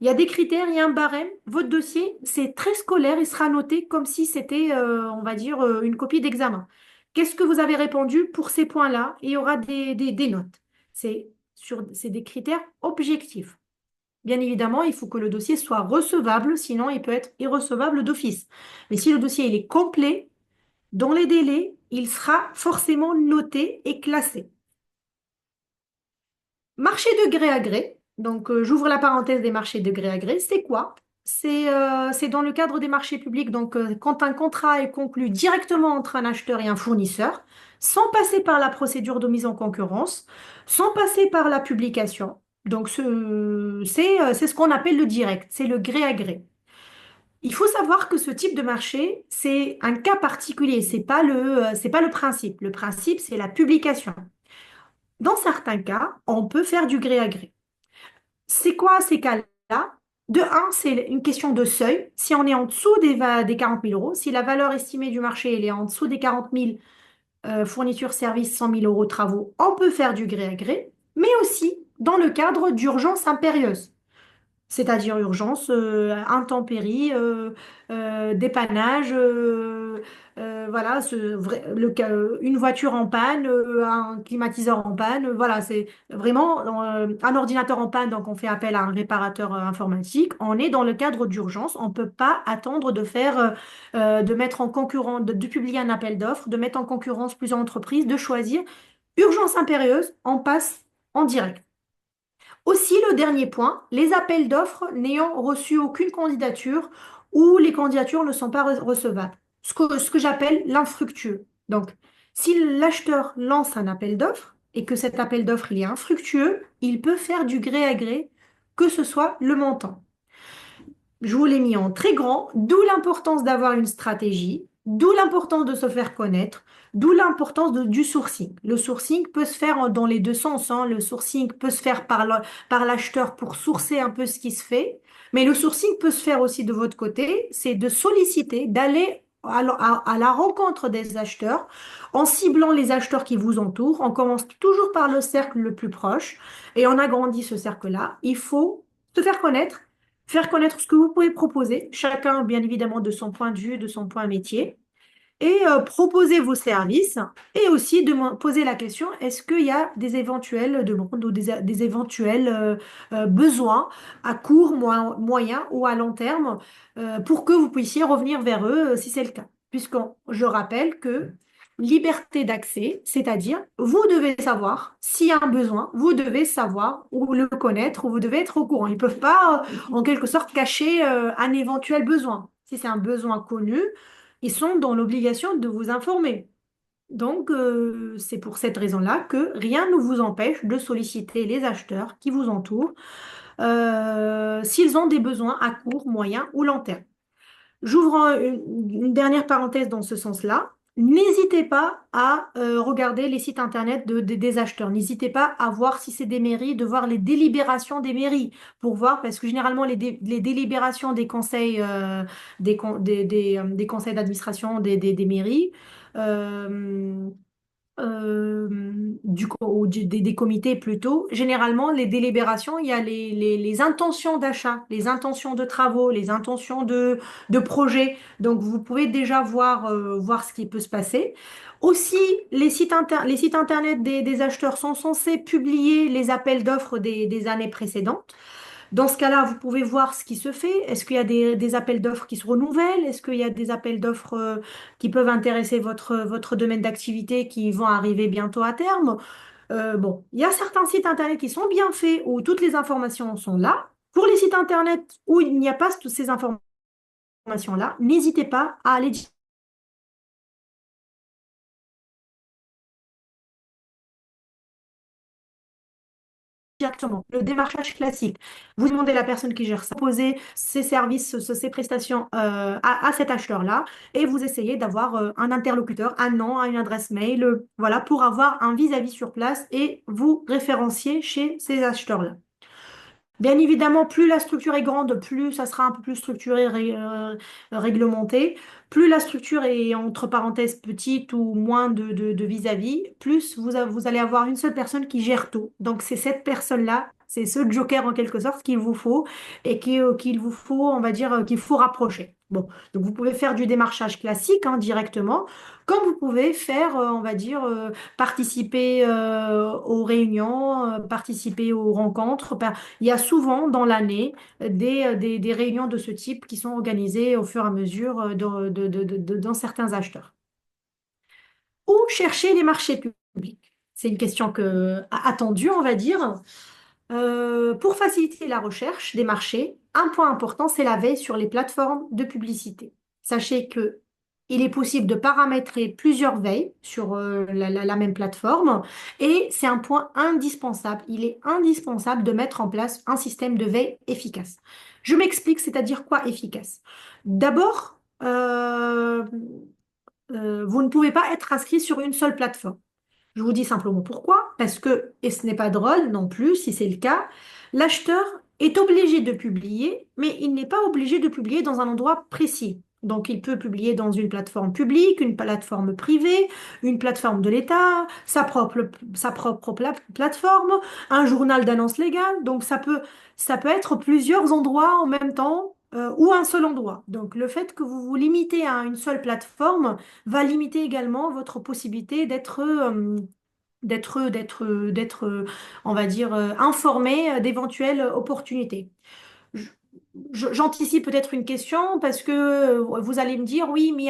Il y a des critères, il y a un barème. Votre dossier, c'est très scolaire, il sera noté comme si c'était, on va dire, une copie d'examen. Qu'est-ce que vous avez répondu pour ces points-là? Et il y aura des notes. C'est des critères objectifs. Bien évidemment, il faut que le dossier soit recevable, sinon il peut être irrecevable d'office. Mais si le dossier il est complet, dans les délais, il sera forcément noté et classé. Marché de gré à gré. Donc, j'ouvre la parenthèse des marchés de gré à gré. C'est quoi? C'est dans le cadre des marchés publics. Donc, quand un contrat est conclu directement entre un acheteur et un fournisseur, sans passer par la procédure de mise en concurrence, sans passer par la publication. Donc, c'est ce qu'on appelle le direct. C'est le gré à gré. Il faut savoir que ce type de marché, c'est un cas particulier. C'est pas le principe. Le principe, c'est la publication. Dans certains cas, on peut faire du gré à gré. C'est quoi ces cas-là? De un, c'est une question de seuil. Si on est en dessous des 40 000 euros, si la valeur estimée du marché elle est en dessous des 40 000 fournitures, services, 100 000 euros travaux, on peut faire du gré à gré, mais aussi dans le cadre d'urgence impérieuse, c'est-à-dire urgence, intempéries, dépannage, voilà, une voiture en panne, un climatiseur en panne, voilà, c'est vraiment un ordinateur en panne, donc on fait appel à un réparateur informatique. On est dans le cadre d'urgence, on ne peut pas attendre de mettre en concurrence, de publier un appel d'offres, de mettre en concurrence plusieurs entreprises, de choisir. Urgence impérieuse, on passe en direct. Aussi, le dernier point, les appels d'offres n'ayant reçu aucune candidature ou les candidatures ne sont pas recevables. Ce que j'appelle l'infructueux. Donc, si l'acheteur lance un appel d'offres et que cet appel d'offres il est infructueux, il peut faire du gré à gré, que ce soit le montant. Je vous l'ai mis en très grand, d'où l'importance d'avoir une stratégie, d'où l'importance de se faire connaître, d'où l'importance du sourcing. Le sourcing peut se faire dans les deux sens, hein. Le sourcing peut se faire par l'acheteur pour sourcer un peu ce qui se fait, mais le sourcing peut se faire aussi de votre côté, c'est de solliciter, d'aller à la rencontre des acheteurs, en ciblant les acheteurs qui vous entourent. On commence toujours par le cercle le plus proche et on agrandit ce cercle-là. Il faut se faire connaître ce que vous pouvez proposer, chacun bien évidemment de son point de vue, de son point métier et proposer vos services et aussi poser la question, est-ce qu'il y a des éventuelles demandes ou des éventuels besoins à court, moyen ou à long terme pour que vous puissiez revenir vers eux si c'est le cas. Je rappelle que liberté d'accès, c'est-à-dire vous devez savoir s'il y a un besoin, vous devez savoir ou le connaître ou vous devez être au courant. Ils ne peuvent pas en quelque sorte cacher un éventuel besoin. Si c'est un besoin connu, ils sont dans l'obligation de vous informer. Donc, c'est pour cette raison-là que rien ne vous empêche de solliciter les acheteurs qui vous entourent s'ils ont des besoins à court, moyen ou long terme. J'ouvre une dernière parenthèse dans ce sens-là. N'hésitez pas à regarder les sites internet des acheteurs. N'hésitez pas à voir si c'est des mairies, de voir les délibérations des mairies pour voir, parce que généralement les délibérations des conseils, des conseils d'administration des mairies, euh, euh, des comités plutôt, généralement, les délibérations, il y a les intentions d'achat, les intentions de travaux, les intentions de projets. Donc, vous pouvez déjà voir ce qui peut se passer. Aussi, les sites internet des acheteurs sont censés publier les appels d'offres des années précédentes. Dans ce cas-là, vous pouvez voir ce qui se fait. Est-ce qu'il y a des appels d'offres qui se renouvellent? Est-ce qu'il y a des appels d'offres qui peuvent intéresser votre domaine d'activité qui vont arriver bientôt à terme? Bon, il y a certains sites Internet qui sont bien faits où toutes les informations sont là. Pour les sites Internet où il n'y a pas toutes ces informations-là, n'hésitez pas à aller directement. Le démarchage classique. Vous demandez à la personne qui gère ça, poser ses services, ses prestations à cet acheteur-là et vous essayez d'avoir un interlocuteur, un nom, une adresse mail, voilà, pour avoir un vis-à-vis sur place et vous référencier chez ces acheteurs-là. Bien évidemment, plus la structure est grande, plus ça sera un peu plus structuré, réglementé. Plus la structure est entre parenthèses petite ou moins de vis-à-vis, plus vous allez avoir une seule personne qui gère tout. Donc c'est cette personne-là, c'est ce joker en quelque sorte qu'il vous faut et qu'il vous faut, on va dire, qu'il faut rapprocher. Bon, donc vous pouvez faire du démarchage classique hein, directement, comme vous pouvez faire, on va dire, participer aux réunions, participer aux rencontres. Il y a souvent dans l'année des réunions de ce type qui sont organisées au fur et à mesure dans certains acheteurs. Où chercher les marchés publics? C'est une question attendue, on va dire. Pour faciliter la recherche des marchés, un point important, c'est la veille sur les plateformes de publicité. Sachez que il est possible de paramétrer plusieurs veilles sur la même plateforme et c'est un point indispensable. Il est indispensable de mettre en place un système de veille efficace. Je m'explique, c'est-à-dire quoi efficace? D'abord, vous ne pouvez pas être inscrit sur une seule plateforme. Je vous dis simplement pourquoi, parce que, et ce n'est pas drôle non plus si c'est le cas, l'acheteur est obligé de publier, mais il n'est pas obligé de publier dans un endroit précis. Donc, il peut publier dans une plateforme publique, une plateforme privée, une plateforme de l'État, sa propre plateforme, un journal d'annonce légale. Donc, ça peut être plusieurs endroits en même temps ou un seul endroit. Donc, le fait que vous vous limitez à une seule plateforme va limiter également votre possibilité on va dire, informé d'éventuelles opportunités. Je- J'anticipe peut-être une question parce que vous allez me dire, oui, mais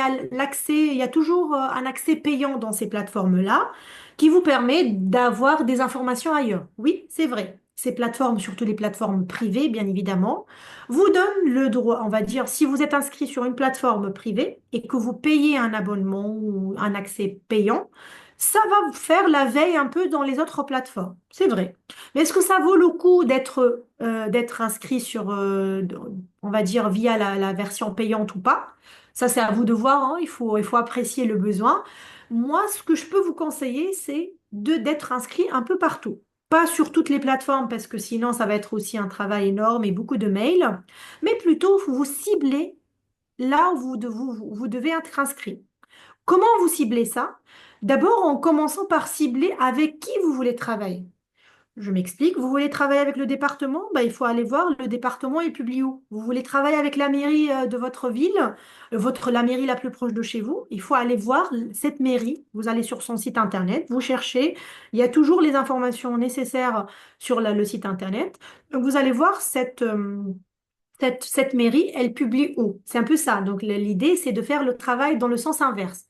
il y a toujours un accès payant dans ces plateformes-là qui vous permet d'avoir des informations ailleurs. Oui, c'est vrai. Ces plateformes, surtout les plateformes privées, bien évidemment, vous donnent le droit, on va dire, si vous êtes inscrit sur une plateforme privée et que vous payez un abonnement ou un accès payant, ça va vous faire la veille un peu dans les autres plateformes. C'est vrai. Mais est-ce que ça vaut le coup d'être inscrit on va dire, via la version payante ou pas? Ça, c'est à vous de voir, hein. Il faut apprécier le besoin. Moi, ce que je peux vous conseiller, c'est d'être inscrit un peu partout. Pas sur toutes les plateformes, parce que sinon, ça va être aussi un travail énorme et beaucoup de mails, mais plutôt vous ciblez là où vous devez être inscrit. Comment vous ciblez ça? D'abord en commençant par cibler avec qui vous voulez travailler. Je m'explique. Vous voulez travailler avec le département? Ben, il faut aller voir le département il publie où. Vous voulez travailler avec la mairie de votre ville, la mairie la plus proche de chez vous. Il faut aller voir cette mairie. Vous allez sur son site internet, vous cherchez. Il y a toujours les informations nécessaires sur le site internet. Donc vous allez voir cette mairie, elle publie où. C'est un peu ça. Donc l'idée, c'est de faire le travail dans le sens inverse.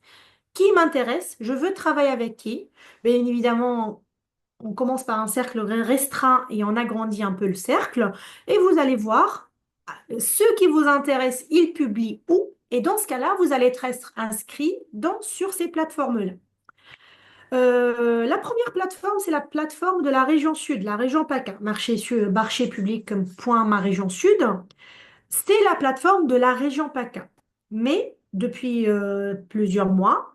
Qui m'intéresse? Je veux travailler avec qui? Bien évidemment, on commence par un cercle restreint et on agrandit un peu le cercle. Et vous allez voir, ceux qui vous intéressent, ils publient où. Et dans ce cas-là, vous allez être inscrit sur ces plateformes-là. La première plateforme, c'est la plateforme de la région sud, la région PACA, marché public comme point ma région sud. C'est la plateforme de la région PACA. Mais depuis plusieurs mois,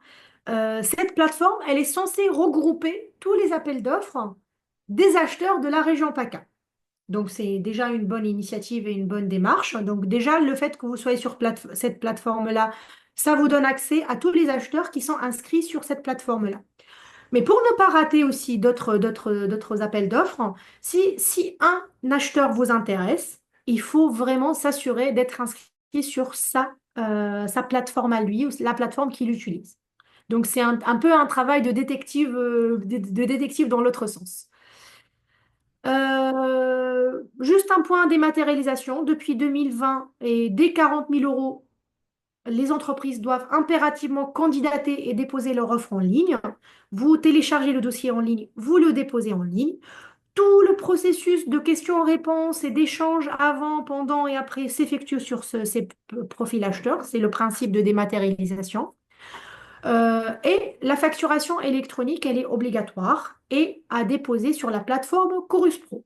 cette plateforme, elle est censée regrouper tous les appels d'offres des acheteurs de la région PACA. Donc, c'est déjà une bonne initiative et une bonne démarche. Donc, déjà, le fait que vous soyez sur cette plateforme-là, ça vous donne accès à tous les acheteurs qui sont inscrits sur cette plateforme-là. Mais pour ne pas rater aussi d'autres appels d'offres, si un acheteur vous intéresse, il faut vraiment s'assurer d'être inscrit sur sa plateforme à lui ou la plateforme qu'il utilise. Donc, c'est un peu un travail de détective dans l'autre sens. Juste un point dématérialisation. Depuis 2020 et dès 40 000 euros, les entreprises doivent impérativement candidater et déposer leur offre en ligne. Vous téléchargez le dossier en ligne, vous le déposez en ligne. Tout le processus de questions-réponses et d'échanges avant, pendant et après s'effectue sur ces profils acheteurs. C'est le principe de dématérialisation. Et la facturation électronique, elle est obligatoire et à déposer sur la plateforme Chorus Pro.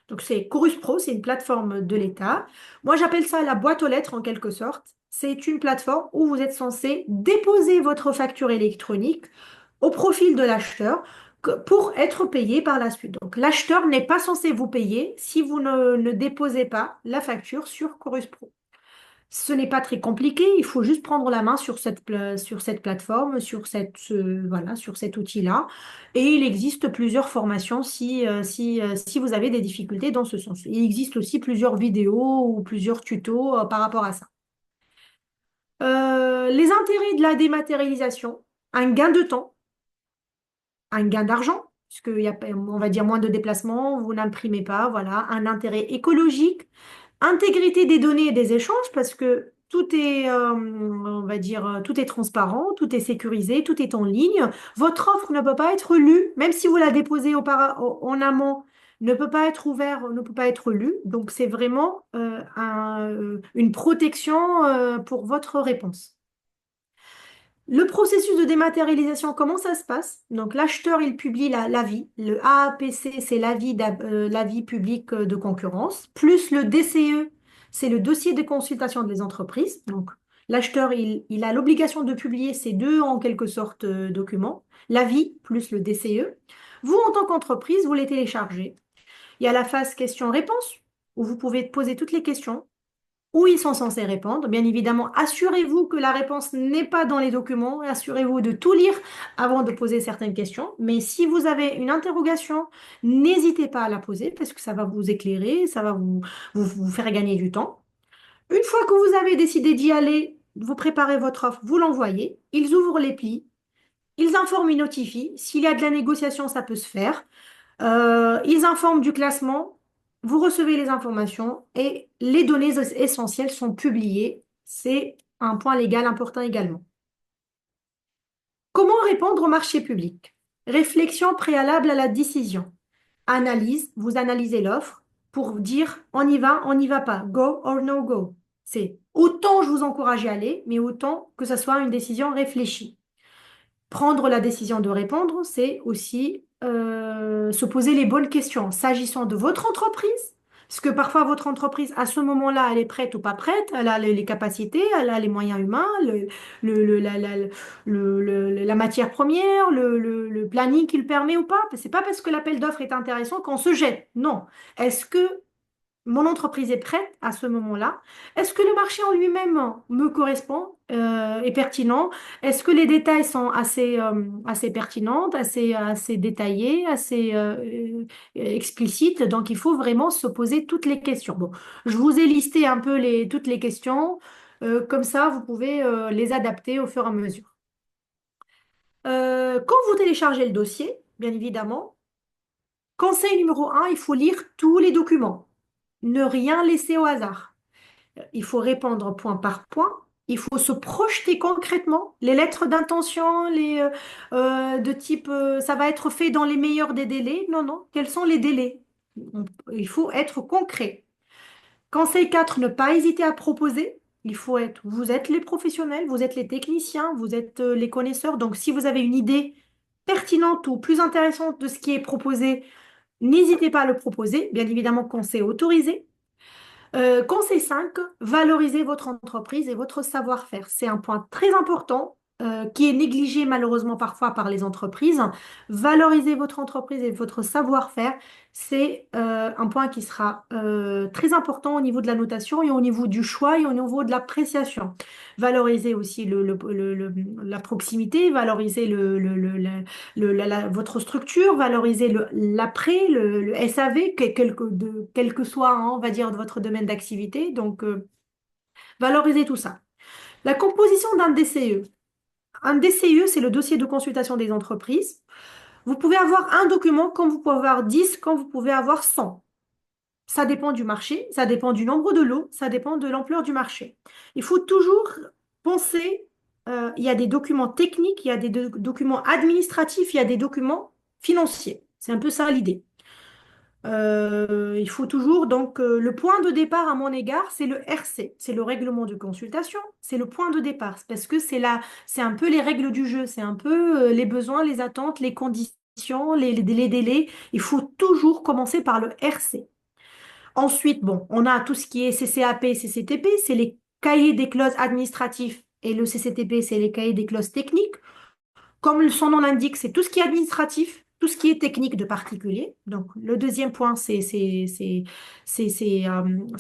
Donc, c'est Chorus Pro, c'est une plateforme de l'État. Moi, j'appelle ça la boîte aux lettres en quelque sorte. C'est une plateforme où vous êtes censé déposer votre facture électronique au profil de l'acheteur pour être payé par la suite. Donc, l'acheteur n'est pas censé vous payer si vous ne déposez pas la facture sur Chorus Pro. Ce n'est pas très compliqué, il faut juste prendre la main sur cette plateforme, voilà, sur cet outil-là. Et il existe plusieurs formations si vous avez des difficultés dans ce sens. Il existe aussi plusieurs vidéos ou plusieurs tutos par rapport à ça. Les intérêts de la dématérialisation, un gain de temps, un gain d'argent, puisqu'il y a, on va dire, moins de déplacements, vous n'imprimez pas, voilà, un intérêt écologique. Intégrité des données et des échanges parce que tout est, on va dire, tout est transparent, tout est sécurisé, tout est en ligne. Votre offre ne peut pas être lue, même si vous la déposez en amont, ne peut pas être ouvert, ne peut pas être lue. Donc, c'est vraiment une protection pour votre réponse. Le processus de dématérialisation, comment ça se passe? Donc, l'acheteur, il publie l'avis. Le AAPC, c'est l'avis public de concurrence, plus le DCE, c'est le dossier de consultation des entreprises. Donc, l'acheteur, il a l'obligation de publier ces deux, en quelque sorte, documents, l'avis plus le DCE. Vous, en tant qu'entreprise, vous les téléchargez. Il y a la phase questions-réponses, où vous pouvez poser toutes les questions où ils sont censés répondre. Bien évidemment, assurez-vous que la réponse n'est pas dans les documents. Assurez-vous de tout lire avant de poser certaines questions. Mais si vous avez une interrogation, n'hésitez pas à la poser parce que ça va vous éclairer, ça va vous faire gagner du temps. Une fois que vous avez décidé d'y aller, vous préparez votre offre, vous l'envoyez. Ils ouvrent les plis, ils informent, ils notifient. S'il y a de la négociation, ça peut se faire. Ils informent du classement, vous recevez les informations et les données essentielles sont publiées. C'est un point légal important également. Comment répondre au marché public? Réflexion préalable à la décision. Analyse, vous analysez l'offre pour dire on n'y va pas, go or no go. C'est autant je vous encourage à y aller, mais autant que ce soit une décision réfléchie. Prendre la décision de répondre, c'est aussi se poser les bonnes questions s'agissant de votre entreprise. Parce que parfois, votre entreprise, à ce moment-là, elle est prête ou pas prête, elle a les capacités, elle a les moyens humains, la matière première, le planning qui le permet ou pas. C'est pas parce que l'appel d'offres est intéressant qu'on se jette. Non. Est-ce que mon entreprise est prête à ce moment-là. Est-ce que le marché en lui-même me correspond, est pertinent? Est-ce que les détails sont assez pertinents, assez détaillés, assez explicites? Donc, il faut vraiment se poser toutes les questions. Bon, je vous ai listé un peu toutes les questions. Comme ça, vous pouvez les adapter au fur et à mesure. Quand vous téléchargez le dossier, bien évidemment, conseil numéro un, il faut lire tous les documents. Ne rien laisser au hasard. Il faut répondre point par point. Il faut se projeter concrètement. Les lettres d'intention, de type ça va être fait dans les meilleurs des délais. Non, non. Quels sont les délais? Il faut être concret. Conseil 4, ne pas hésiter à proposer. Vous êtes les professionnels, vous êtes les techniciens, vous êtes les connaisseurs. Donc, si vous avez une idée pertinente ou plus intéressante de ce qui est proposé, n'hésitez pas à le proposer. Bien évidemment, conseil autorisé. Conseil 5, valorisez votre entreprise et votre savoir-faire. C'est un point très important qui est négligé malheureusement parfois par les entreprises. Valoriser votre entreprise et votre savoir-faire, c'est un point qui sera très important au niveau de la notation et au niveau du choix et au niveau de l'appréciation. Valoriser aussi la proximité, valoriser votre structure, valoriser l'après, le SAV, quel que soit, hein, on va dire, votre domaine d'activité. Donc, valoriser tout ça. La composition d'un DCE. Un DCE, c'est le dossier de consultation des entreprises. Vous pouvez avoir un document quand vous pouvez avoir 10, quand vous pouvez avoir 100. Ça dépend du marché, ça dépend du nombre de lots, ça dépend de l'ampleur du marché. Il faut toujours penser, il y a des documents techniques, il y a des documents administratifs, il y a des documents financiers. C'est un peu ça l'idée. Il faut toujours, donc, le point de départ à mon égard, c'est le RC, c'est le règlement de consultation, c'est le point de départ, parce que c'est un peu les règles du jeu, c'est un peu les besoins, les attentes, les conditions, les délais. Il faut toujours commencer par le RC. Ensuite, bon, on a tout ce qui est CCAP, CCTP, c'est les cahiers des clauses administratifs, et le CCTP, c'est les cahiers des clauses techniques. Comme son nom l'indique, c'est tout ce qui est administratif, tout ce qui est technique de particulier. Donc, le deuxième point, ces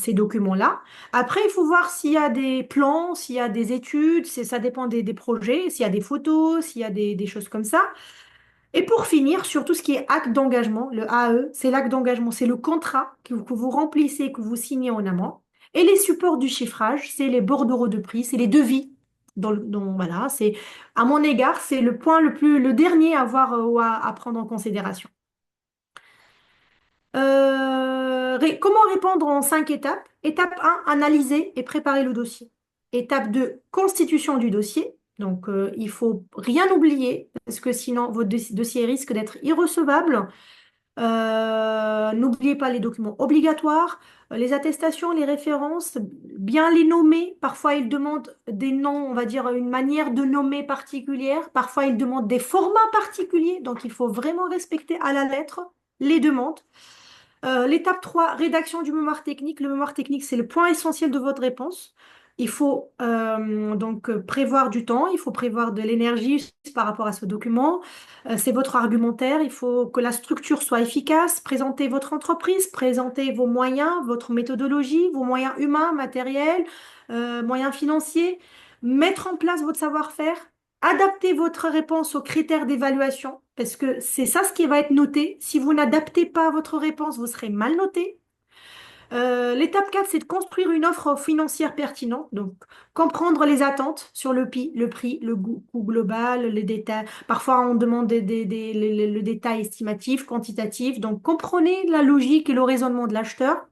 documents-là. Après, il faut voir s'il y a des plans, s'il y a des études, ça dépend des projets, s'il y a des photos, s'il y a des choses comme ça. Et pour finir, sur tout ce qui est acte d'engagement, le AE, c'est l'acte d'engagement, c'est le contrat que vous remplissez, que vous signez en amont. Et les supports du chiffrage, c'est les bordereaux de prix, c'est les devis. Voilà, à mon égard, c'est le point le dernier à voir ou à prendre en considération. Comment répondre en 5 étapes? Étape 1, analyser et préparer le dossier. Étape 2, constitution du dossier. Donc, il faut rien oublier parce que sinon, votre dossier risque d'être irrecevable. N'oubliez pas les documents obligatoires, les attestations, les références, bien les nommer. Parfois, ils demandent des noms, on va dire une manière de nommer particulière. Parfois, ils demandent des formats particuliers. Donc, il faut vraiment respecter à la lettre les demandes. L'étape 3, rédaction du mémoire technique. Le mémoire technique, c'est le point essentiel de votre réponse. Il faut donc prévoir du temps, il faut prévoir de l'énergie par rapport à ce document. C'est votre argumentaire, il faut que la structure soit efficace, présenter votre entreprise, présenter vos moyens, votre méthodologie, vos moyens humains, matériels, moyens financiers, mettre en place votre savoir-faire, adapter votre réponse aux critères d'évaluation, parce que c'est ça ce qui va être noté. Si vous n'adaptez pas votre réponse, vous serez mal noté. L'étape 4, c'est de construire une offre financière pertinente. Donc, comprendre les attentes sur le prix, le coût global, les détails. Parfois, on demande le détail estimatif, quantitatif. Donc, comprenez la logique et le raisonnement de l'acheteur.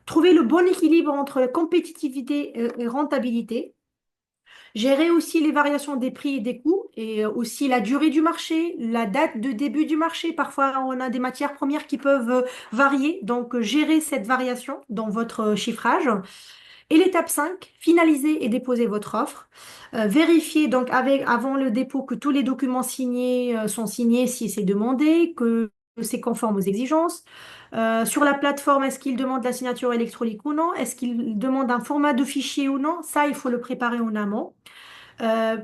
Trouvez le bon équilibre entre compétitivité et rentabilité. Gérer aussi les variations des prix et des coûts et aussi la durée du marché, la date de début du marché. Parfois, on a des matières premières qui peuvent varier, donc gérer cette variation dans votre chiffrage. Et l'étape 5, finaliser et déposer votre offre. Vérifier donc avant le dépôt que tous les documents signés sont signés si c'est demandé, que c'est conforme aux exigences. Sur la plateforme, est-ce qu'il demande la signature électronique ou non? Est-ce qu'il demande un format de fichier ou non? Ça, il faut le préparer en amont.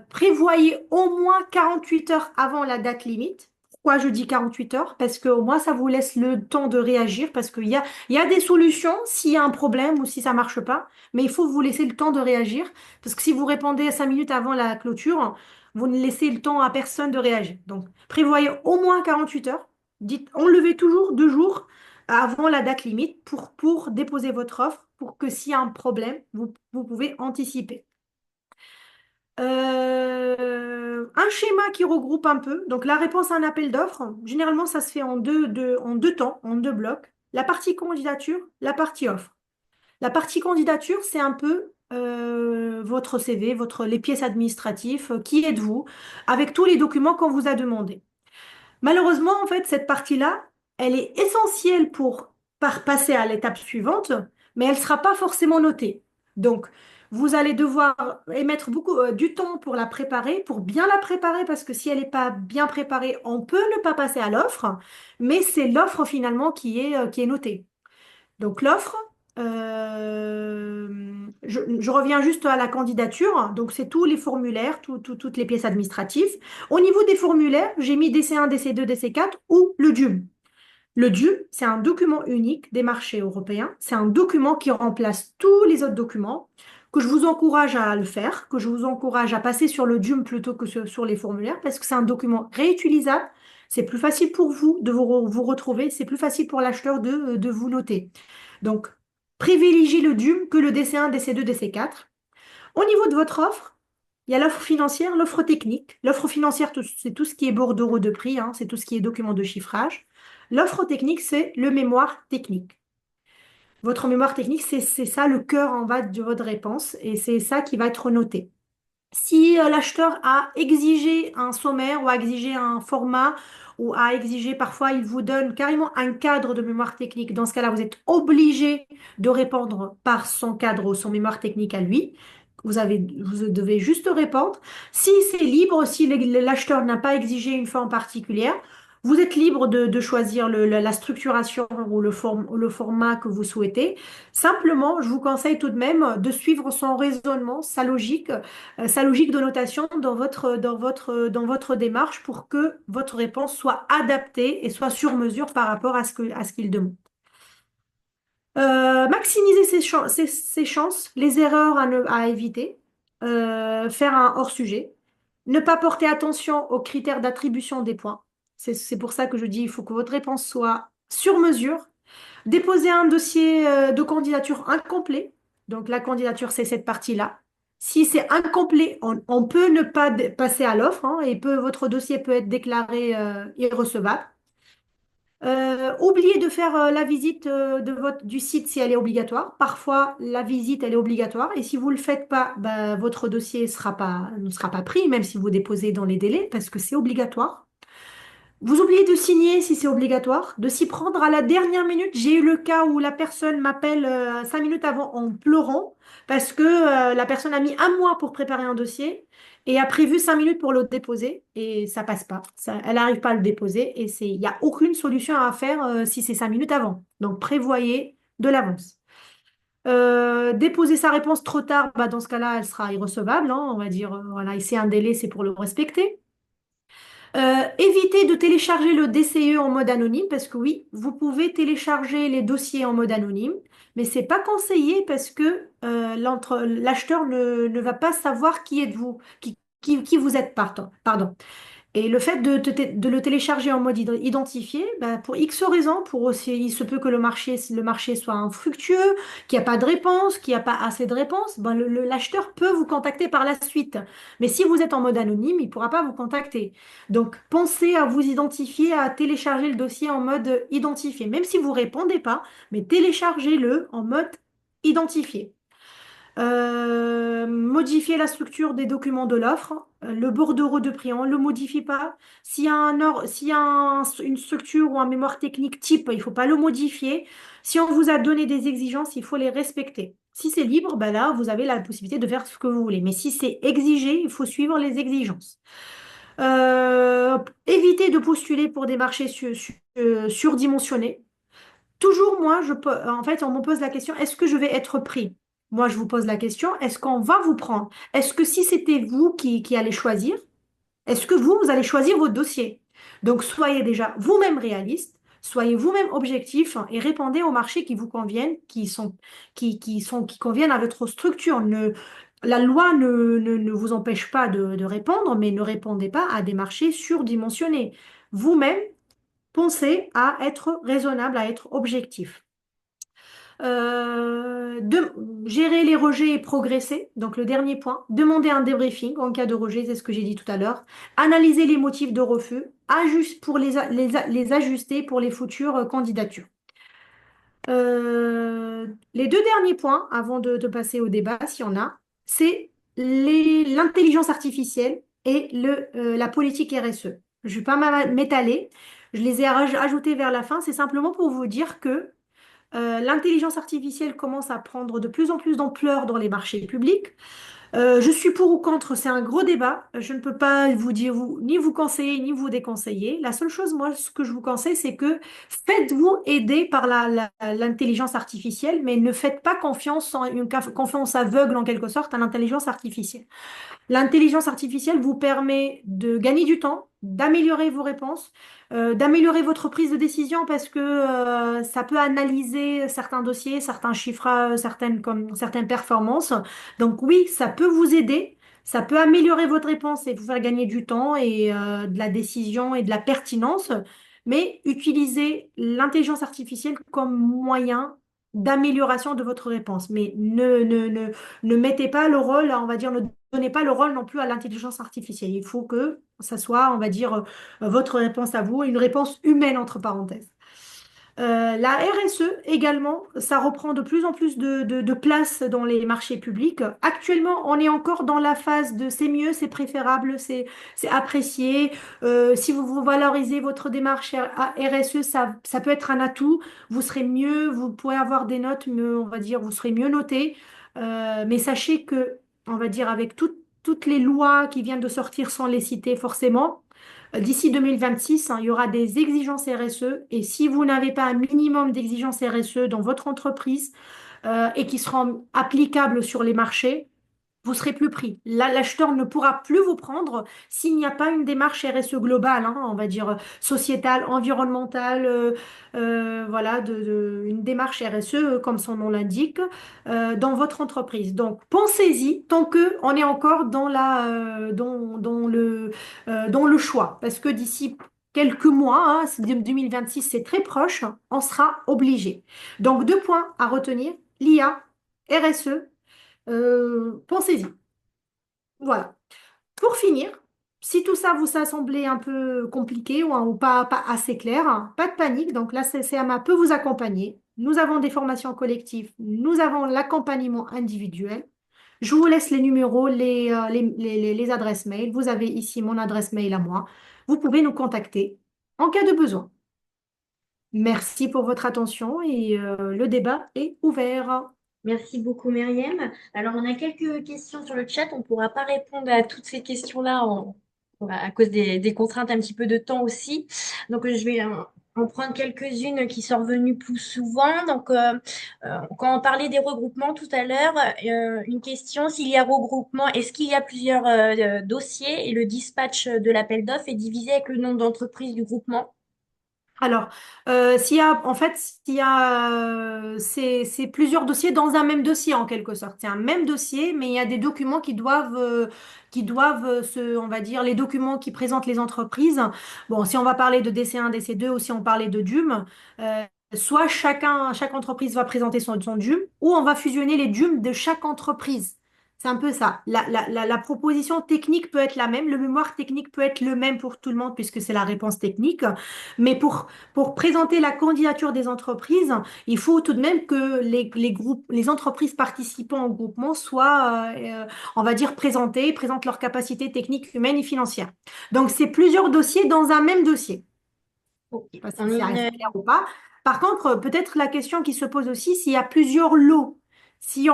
Prévoyez au moins 48 heures avant la date limite Pourquoi je dis 48 heures? Parce qu'au moins, ça vous laisse le temps de réagir, parce il y a des solutions s'il y a un problème ou si ça marche pas, mais il faut vous laisser le temps de réagir, parce que si vous répondez 5 minutes avant la clôture, vous ne laissez le temps à personne de réagir. Donc, prévoyez au moins 48 heures. Dites, enlevez toujours 2 jours avant la date limite pour déposer votre offre, pour que s'il y a un problème, vous pouvez anticiper. Un schéma qui regroupe un peu. Donc, la réponse à un appel d'offres, généralement, ça se fait en deux temps, en deux blocs. La partie candidature, la partie offre. La partie candidature, c'est un peu votre CV, les pièces administratives, qui êtes-vous, avec tous les documents qu'on vous a demandés. Malheureusement, en fait, cette partie-là, elle est essentielle pour passer à l'étape suivante, mais elle ne sera pas forcément notée. Donc, vous allez devoir émettre beaucoup du temps pour la préparer, pour bien la préparer, parce que si elle n'est pas bien préparée, on peut ne pas passer à l'offre, mais c'est l'offre finalement qui est notée. Donc l'offre, je reviens juste à la candidature. Donc c'est tous les formulaires, toutes les pièces administratives. Au niveau des formulaires, j'ai mis DC1, DC2, DC4 ou le DUM. Le DUM, c'est un document unique des marchés européens. C'est un document qui remplace tous les autres documents, que je vous encourage à le faire, que je vous encourage à passer sur le DUM plutôt que sur les formulaires, parce que c'est un document réutilisable. C'est plus facile pour vous de vous retrouver, c'est plus facile pour l'acheteur de vous noter. Donc, privilégiez le DUM que le DC1, DC2, DC4. Au niveau de votre offre, il y a l'offre financière, l'offre technique. L'offre financière, c'est tout ce qui est bordereau de prix, hein, c'est tout ce qui est document de chiffrage. L'offre technique, c'est le mémoire technique. Votre mémoire technique, c'est ça le cœur en bas de votre réponse et c'est ça qui va être noté. Si l'acheteur a exigé un sommaire ou a exigé un format ou a exigé parfois, il vous donne carrément un cadre de mémoire technique. Dans ce cas-là, vous êtes obligé de répondre par son cadre ou son mémoire technique à lui. Vous devez juste répondre. Si c'est libre, si l'acheteur n'a pas exigé une forme particulière, vous êtes libre de choisir la structuration ou le format que vous souhaitez. Simplement, je vous conseille tout de même de suivre son raisonnement, sa logique de notation dans votre démarche pour que votre réponse soit adaptée et soit sur mesure par rapport à ce qu'il demande. Maximiser ses chances, les erreurs à éviter, faire un hors-sujet, ne pas porter attention aux critères d'attribution des points. C'est pour ça que je dis il faut que votre réponse soit sur mesure. Déposer un dossier de candidature incomplet. Donc la candidature, c'est cette partie-là. Si c'est incomplet, on peut ne pas passer à l'offre hein, et votre dossier peut être déclaré irrecevable. Oubliez de faire la visite du site si elle est obligatoire. Parfois, la visite, elle est obligatoire. Et si vous ne le faites pas, bah, votre dossier ne sera pas pris, même si vous déposez dans les délais, parce que c'est obligatoire. Vous oubliez de signer si c'est obligatoire, de s'y prendre à la dernière minute. J'ai eu le cas où la personne m'appelle 5 minutes avant en pleurant parce que la personne a mis un mois pour préparer un dossier et a prévu 5 minutes pour le déposer et ça passe pas. Elle n'arrive pas à le déposer et il n'y a aucune solution à faire si c'est 5 minutes avant. Donc prévoyez de l'avance. Déposer sa réponse trop tard, bah, dans ce cas-là, elle sera irrecevable, hein, on va dire, voilà, et c'est un délai, c'est pour le respecter. Évitez de télécharger le DCE en mode anonyme parce que oui, vous pouvez télécharger les dossiers en mode anonyme, mais c'est pas conseillé parce que l'acheteur ne va pas savoir qui êtes-vous, qui vous êtes, pardon. Et le fait de le télécharger en mode identifié, bah, pour X raisons, pour aussi, il se peut que le marché soit infructueux, qu'il n'y a pas de réponse, qu'il n'y a pas assez de réponses, ben, l'acheteur peut vous contacter par la suite. Mais si vous êtes en mode anonyme, il ne pourra pas vous contacter. Donc, pensez à vous identifier, à télécharger le dossier en mode identifié. Même si vous ne répondez pas, mais téléchargez-le en mode identifié. Modifier la structure des documents de l'offre. Le bordereau de prix, on ne le modifie pas. S'il y a une structure ou un mémoire technique type, il ne faut pas le modifier. Si on vous a donné des exigences, il faut les respecter. Si c'est libre, ben là, vous avez la possibilité de faire ce que vous voulez. Mais si c'est exigé, il faut suivre les exigences. Éviter de postuler pour des marchés surdimensionnés. Toujours, moi, en fait, on me pose la question, est-ce que je vais être pris? Moi, je vous pose la question, est-ce qu'on va vous prendre? Est-ce que si c'était vous qui allez choisir, est-ce que vous allez choisir votre dossier? Donc, soyez déjà vous-même réaliste, soyez vous-même objectif et répondez aux marchés qui vous conviennent, qui conviennent à votre structure. La loi ne vous empêche pas de répondre, mais ne répondez pas à des marchés surdimensionnés. Vous-même, pensez à être raisonnable, à être objectif. De, gérer les rejets et progresser. Donc le dernier point, demander un débriefing en cas de rejet, c'est ce que j'ai dit tout à l'heure. Analyser les motifs de refus, pour les ajuster pour les futures candidatures. Les deux derniers points, avant de passer au débat, s'il y en a, c'est l'intelligence artificielle et la politique RSE. Je ne vais pas m'étaler, je les ai ajoutés vers la fin, c'est simplement pour vous dire que l'intelligence artificielle commence à prendre de plus en plus d'ampleur dans les marchés publics. Je suis pour ou contre, c'est un gros débat. Je ne peux pas vous dire ni vous conseiller ni vous déconseiller. La seule chose, moi, ce que je vous conseille, c'est que faites-vous aider par l'intelligence artificielle, mais ne faites pas confiance confiance aveugle en quelque sorte à l'intelligence artificielle. L'intelligence artificielle vous permet de gagner du temps, d'améliorer vos réponses, d'améliorer votre prise de décision parce que ça peut analyser certains dossiers, certains chiffres, certaines performances. Donc oui, ça peut vous aider, ça peut améliorer votre réponse et vous faire gagner du temps et de la décision et de la pertinence, mais utilisez l'intelligence artificielle comme moyen d'amélioration de votre réponse. Mais ne mettez pas le rôle, on va dire, ne donnez pas le rôle non plus à l'intelligence artificielle. Il faut que ça soit, on va dire, votre réponse à vous, une réponse humaine entre parenthèses. La RSE également, ça reprend de plus en plus de place dans les marchés publics. Actuellement, on est encore dans la phase de c'est mieux, c'est préférable, c'est apprécié. Si vous valorisez votre démarche à RSE, ça peut être un atout. Vous serez mieux, vous pourrez avoir des notes, on va dire, vous serez mieux noté. Mais sachez que, on va dire, avec toutes les lois qui viennent de sortir sans les citer forcément, d'ici 2026, hein, il y aura des exigences RSE et si vous n'avez pas un minimum d'exigences RSE dans votre entreprise et qui seront applicables sur les marchés, vous serez plus pris. L'acheteur ne pourra plus vous prendre s'il n'y a pas une démarche RSE globale, hein, on va dire sociétale, environnementale, voilà, une démarche RSE, comme son nom l'indique, dans votre entreprise. Donc, pensez-y tant que on est encore dans le choix, parce que d'ici quelques mois, hein, 2026, c'est très proche, on sera obligé. Donc, deux points à retenir, l'IA, RSE. Pensez-y. Voilà. Pour finir, si tout ça vous a semblé un peu compliqué ou pas assez clair, hein, pas de panique. Donc là, CCMA peut vous accompagner. Nous avons des formations collectives, nous avons l'accompagnement individuel. Je vous laisse les numéros, les adresses mail. Vous avez ici mon adresse mail à moi. Vous pouvez nous contacter en cas de besoin. Merci pour votre attention et le débat est ouvert. Merci beaucoup, Myriam. Alors, on a quelques questions sur le chat. On ne pourra pas répondre à toutes ces questions-là à cause des contraintes un petit peu de temps aussi. Donc, je vais en prendre quelques-unes qui sont revenues plus souvent. Donc, quand on parlait des regroupements tout à l'heure, une question, s'il y a regroupement, est-ce qu'il y a plusieurs dossiers et le dispatch de l'appel d'offres est divisé avec le nombre d'entreprises du groupement? Alors, s'il y a, c'est plusieurs dossiers dans un même dossier en quelque sorte. C'est un même dossier, mais il y a des documents on va dire, les documents qui présentent les entreprises. Bon, si on va parler de DC1, DC2 ou si on parlait de DUM, soit chaque entreprise va présenter son DUM ou on va fusionner les DUM de chaque entreprise. C'est un peu ça. La proposition technique peut être la même, le mémoire technique peut être le même pour tout le monde puisque c'est la réponse technique. Mais pour présenter la candidature des entreprises, il faut tout de même que les entreprises participant au groupement soient, on va dire, présentent leurs capacités techniques, humaines et financières. Donc, c'est plusieurs dossiers dans un même dossier. Ok. Je ne sais pas On si a ça reste une, clair ou pas. Par contre, peut-être la question qui se pose aussi, s'il y a plusieurs lots. Si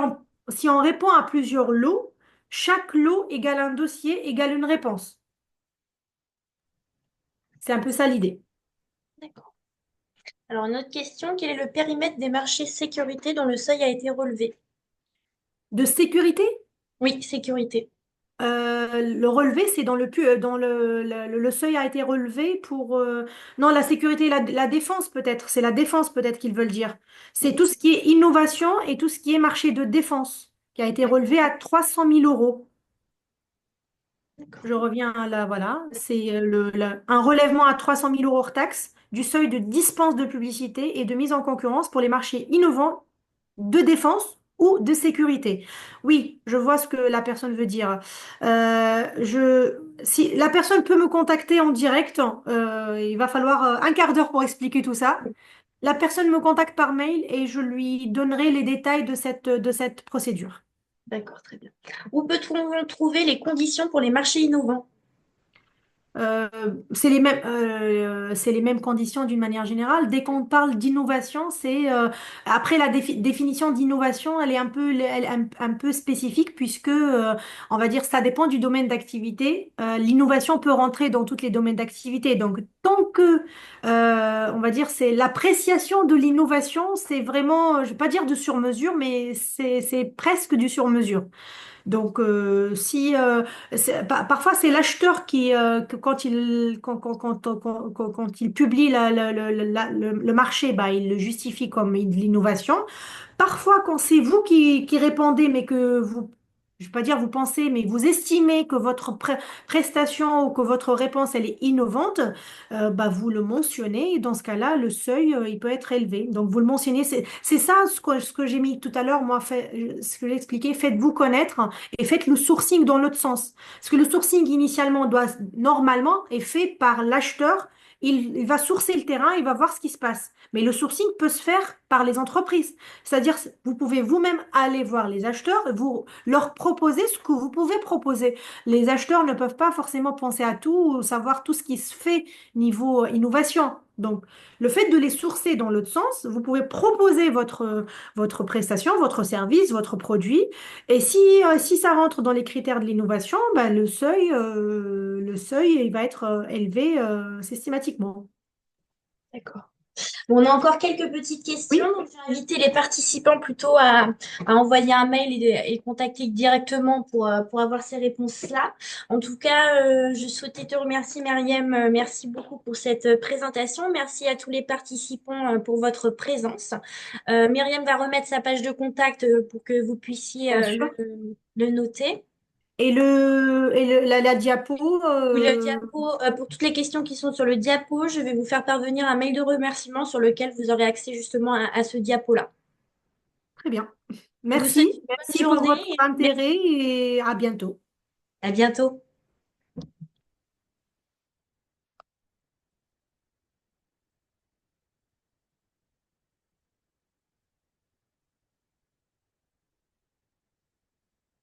on répond à plusieurs lots, chaque lot égale un dossier égale une réponse. C'est un peu ça l'idée. D'accord. Alors, une autre question, quel est le périmètre des marchés sécurité dont le seuil a été relevé? De sécurité? Oui, sécurité. Le relevé, c'est dans dans le seuil a été relevé pour non, la sécurité, la défense peut-être, c'est la défense peut-être qu'ils veulent dire. C'est tout ce qui est innovation et tout ce qui est marché de défense qui a été relevé à 300 000 euros. D'accord. Je reviens à la, voilà, c'est un relèvement à 300 000 euros hors taxe du seuil de dispense de publicité et de mise en concurrence pour les marchés innovants de défense ou de sécurité. Oui, je vois ce que la personne veut dire. Si la personne peut me contacter en direct, il va falloir un quart d'heure pour expliquer tout ça. La personne me contacte par mail et je lui donnerai les détails de cette procédure. D'accord, très bien. Où peut-on trouver les conditions pour les marchés innovants? Euh, c'est les mêmes conditions d'une manière générale. Dès qu'on parle d'innovation, après la définition d'innovation, elle est elle est un peu spécifique puisque on va dire ça dépend du domaine d'activité. L'innovation peut rentrer dans tous les domaines d'activité. Donc tant que on va dire c'est l'appréciation de l'innovation, c'est vraiment, je vais pas dire de sur-mesure, mais c'est presque du sur-mesure. Donc, parfois c'est l'acheteur que quand il publie le marché, bah, il le justifie comme de l'innovation. Parfois, quand c'est vous qui répondez, mais que vous, je ne vais pas dire vous pensez, mais vous estimez que votre prestation ou que votre réponse, elle est innovante, bah, vous le mentionnez et dans ce cas-là, le seuil, il peut être élevé. Donc, vous le mentionnez. C'est ça ce que j'ai mis tout à l'heure, moi, ce que j'ai expliqué. Faites-vous connaître et faites le sourcing dans l'autre sens. Parce que le sourcing, initialement, normalement, est fait par l'acheteur. Il va sourcer le terrain, il va voir ce qui se passe. Mais le sourcing peut se faire par les entreprises. C'est-à-dire, vous pouvez vous-même aller voir les acheteurs, vous leur proposer ce que vous pouvez proposer. Les acheteurs ne peuvent pas forcément penser à tout ou savoir tout ce qui se fait niveau innovation. Donc, le fait de les sourcer dans l'autre sens, vous pouvez proposer votre prestation, votre service, votre produit. Et si ça rentre dans les critères de l'innovation, ben, le seuil, il va être élevé systématiquement. D'accord. Bon, on a encore quelques petites questions. Oui, Donc, je vais inviter les participants plutôt à envoyer un mail et contacter directement pour avoir ces réponses-là. En tout cas, je souhaitais te remercier, Myriam. Merci beaucoup pour cette présentation. Merci à tous les participants pour votre présence. Myriam va remettre sa page de contact pour que vous puissiez bien sûr. le noter. La diapo, Oui, le diapo, pour toutes les questions qui sont sur le diapo, je vais vous faire parvenir un mail de remerciement sur lequel vous aurez accès justement à ce diapo-là. très bien. Je vous souhaite Merci. une bonne Merci pour journée votre et intérêt et à bientôt. à bientôt.